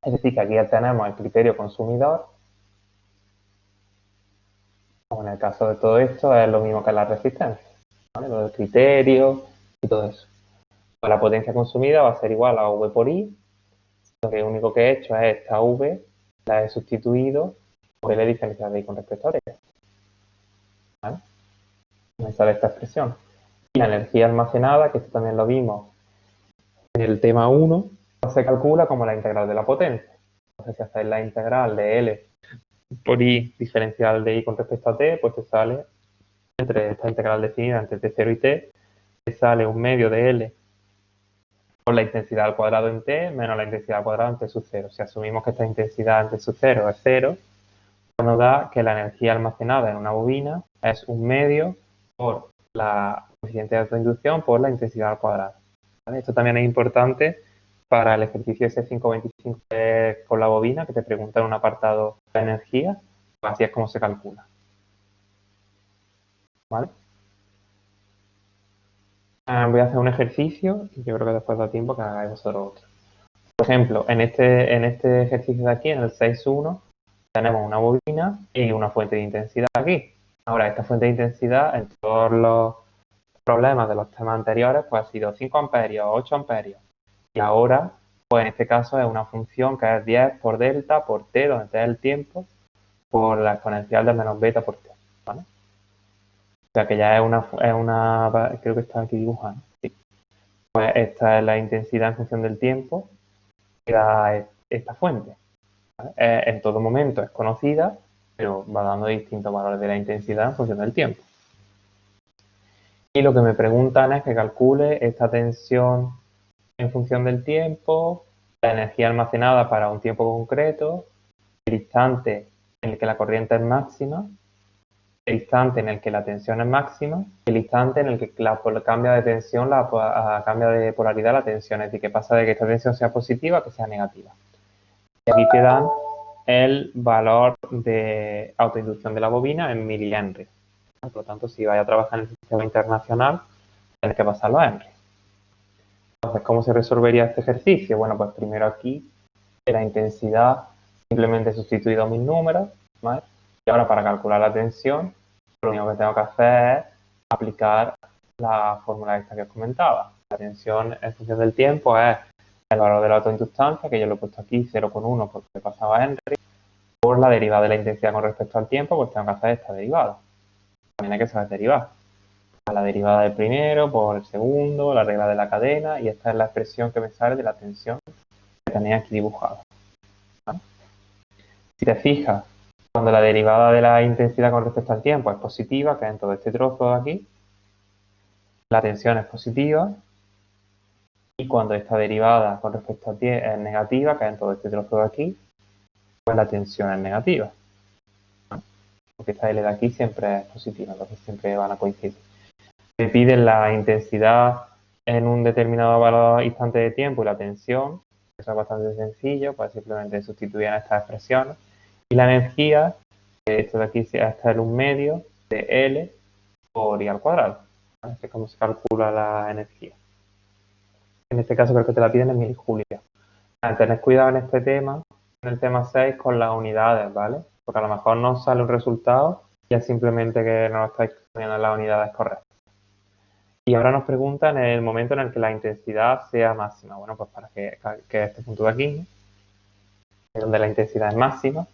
A: Es decir, que aquí ya tenemos el criterio consumidor. Como en el caso de todo esto, es lo mismo que la resistencia, ¿vale? Lo del criterio y todo eso. Pues la potencia consumida va a ser igual a V por I. Lo que único que he hecho es esta V, la he sustituido por L diferencial de I con respecto a T, ¿vale? Me sale esta expresión. Y la energía almacenada, que esto también lo vimos en el tema 1, se calcula como la integral de la potencia. Entonces, si haces la integral de L por I diferencial de I con respecto a T, pues te sale, entre esta integral definida entre T0 y T, te sale un medio de L por la intensidad al cuadrado en T menos la intensidad al cuadrado en T sub 0. Si asumimos que esta intensidad en T sub 0 es 0, nos da que la energía almacenada en una bobina es un medio por la coeficiente de autoinducción por la intensidad al cuadrado. ¿Vale? Esto también es importante para el ejercicio S525 con la bobina, que te pregunta en un apartado de energía, pues así es como se calcula. ¿Vale? Voy a hacer un ejercicio y yo creo que después da tiempo que hagáis vosotros otro. Por ejemplo, en este ejercicio de aquí, en el 6.1, tenemos una bobina y una fuente de intensidad aquí. Ahora, esta fuente de intensidad en todos los problemas de los temas anteriores pues ha sido 5 amperios, 8 amperios. Y ahora, pues en este caso es una función que es 10 por delta por t, donde t es el tiempo, por la exponencial de menos beta por t. ¿Vale? O sea que ya creo que está aquí dibujado. Sí. Pues esta es la intensidad en función del tiempo que da esta fuente. ¿Vale? En todo momento es conocida, pero va dando distintos valores de la intensidad en función del tiempo. Y lo que me preguntan es que calcule esta tensión en función del tiempo, la energía almacenada para un tiempo concreto, el instante en el que la corriente es máxima, el instante en el que la tensión es máxima, el instante en el que cambia de tensión, cambia de polaridad la tensión, es decir, que pasa de que esta tensión sea positiva a que sea negativa. Y aquí te dan el valor de autoinducción de la bobina en milihenry. Por lo tanto, si vais a trabajar en el sistema internacional, tenéis que pasarlo a Henry. Entonces, ¿cómo se resolvería este ejercicio? Bueno, pues primero aquí, la intensidad, simplemente he sustituido mis números, ¿vale? Y ahora para calcular la tensión, lo único que tengo que hacer es aplicar la fórmula esta que os comentaba. La tensión en función del tiempo es el valor de la autoinductancia, que yo lo he puesto aquí 0,1 porque he pasado a Henry, por la derivada de la intensidad con respecto al tiempo, pues tengo que hacer esta derivada. También hay que saber derivar. La derivada del primero por el segundo, la regla de la cadena, y esta es la expresión que me sale de la tensión que tenéis aquí dibujada. ¿Vale? Si te fijas, cuando la derivada de la intensidad con respecto al tiempo es positiva, que es en todo este trozo de aquí, la tensión es positiva, y cuando esta derivada con respecto al tiempo es negativa, que es en todo este trozo de aquí, pues la tensión es negativa. ¿Vale? Porque esta L de aquí siempre es positiva, entonces siempre van a coincidir. Me piden la intensidad en un determinado valor instante de tiempo y la tensión, eso es bastante sencillo, pues simplemente sustituir en estas expresiones. Y la energía, esto de aquí este es el 1/2 de L por I al cuadrado. Así es como se calcula la energía. En este caso creo que te la piden en milijulios. Tened cuidado en este tema, en el tema 6, con las unidades, ¿vale? Porque a lo mejor no sale un resultado y es simplemente que no lo estáis poniendo en las unidades correctas. Y ahora nos preguntan en el momento en el que la intensidad sea máxima. Bueno, pues para que este punto de aquí, donde la intensidad es máxima,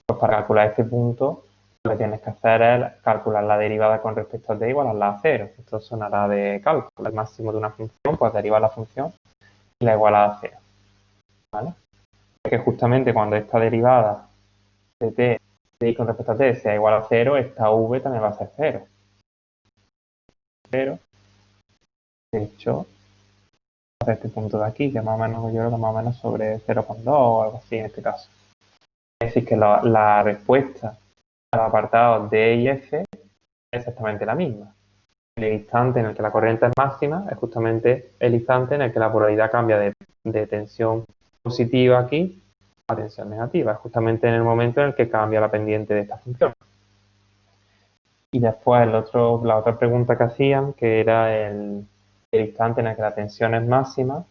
A: pues para calcular este punto, lo que tienes que hacer es calcular la derivada con respecto a t igualarla a 0. Esto sonará de cálculo. El máximo de una función, pues deriva la función y la iguala a 0. ¿Vale? Porque justamente cuando esta derivada de t con respecto a t sea igual a 0, esta v también va a ser 0. 0. De hecho, este punto de aquí, que más o menos yo creo que más o menos sobre 0,2 o algo así en este caso. Es decir, que la respuesta al apartado D y F es exactamente la misma. El instante en el que la corriente es máxima es justamente el instante en el que la polaridad cambia de tensión positiva aquí a tensión negativa. Es justamente en el momento en el que cambia la pendiente de esta función. Y después la otra pregunta que hacían, que era el instante en el que la tensión es máxima,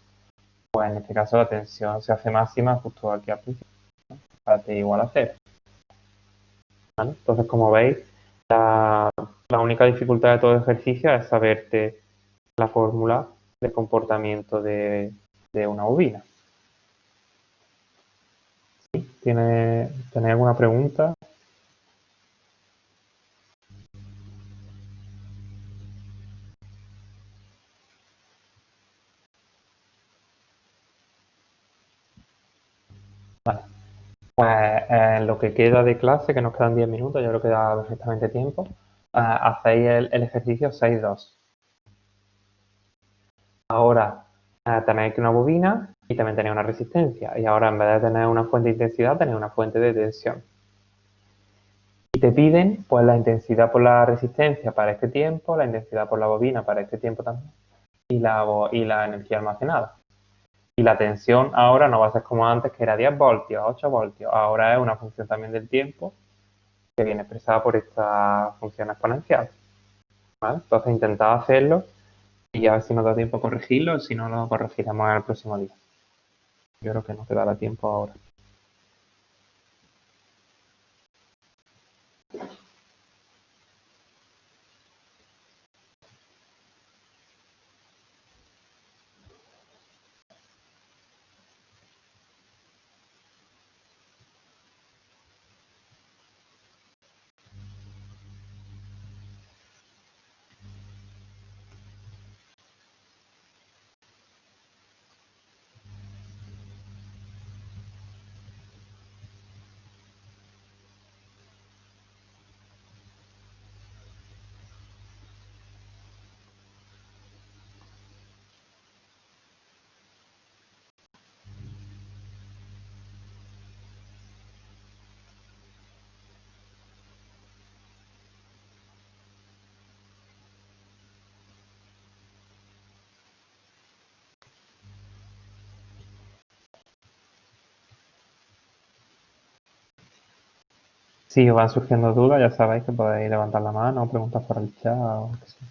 A: pues en este caso la tensión se hace máxima justo aquí al principio, ¿no? Para t igual a 0. ¿Vale? Entonces, como veis, la única dificultad de todo ejercicio es saberte la fórmula de comportamiento de una bobina. ¿Sí? ¿Tenéis alguna pregunta? Vale. Pues en lo que queda de clase, que nos quedan 10 minutos, yo creo que da perfectamente tiempo, hacéis el ejercicio 6-2. Ahora tenéis una bobina y también tenéis una resistencia. Y ahora en vez de tener una fuente de intensidad, tenéis una fuente de tensión. Y te piden pues la intensidad por la resistencia para este tiempo, la intensidad por la bobina para este tiempo también, y la energía almacenada. Y la tensión ahora no va a ser como antes, que era 10 voltios, 8 voltios. Ahora es una función también del tiempo que viene expresada por esta función exponencial. ¿Vale? Entonces intentad hacerlo y a ver si nos da tiempo a corregirlo, si no lo corregiremos en el próximo día. Yo creo que no te dará tiempo ahora. Si os van surgiendo dudas, ya sabéis que podéis levantar la mano o preguntar por el chat o lo que sea.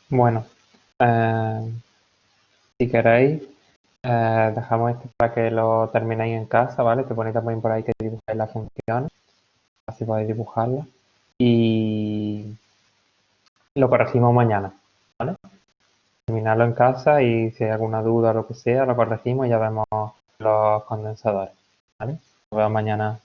A: Bueno, eh, si queréis, dejamos esto para que lo terminéis en casa, ¿vale? Te ponéis también por ahí que dibujáis las funciones, así podéis dibujarlas. Y lo corregimos mañana, ¿vale? Terminarlo en casa y si hay alguna duda o lo que sea, lo corregimos y ya vemos los condensadores, ¿vale? Nos vemos mañana.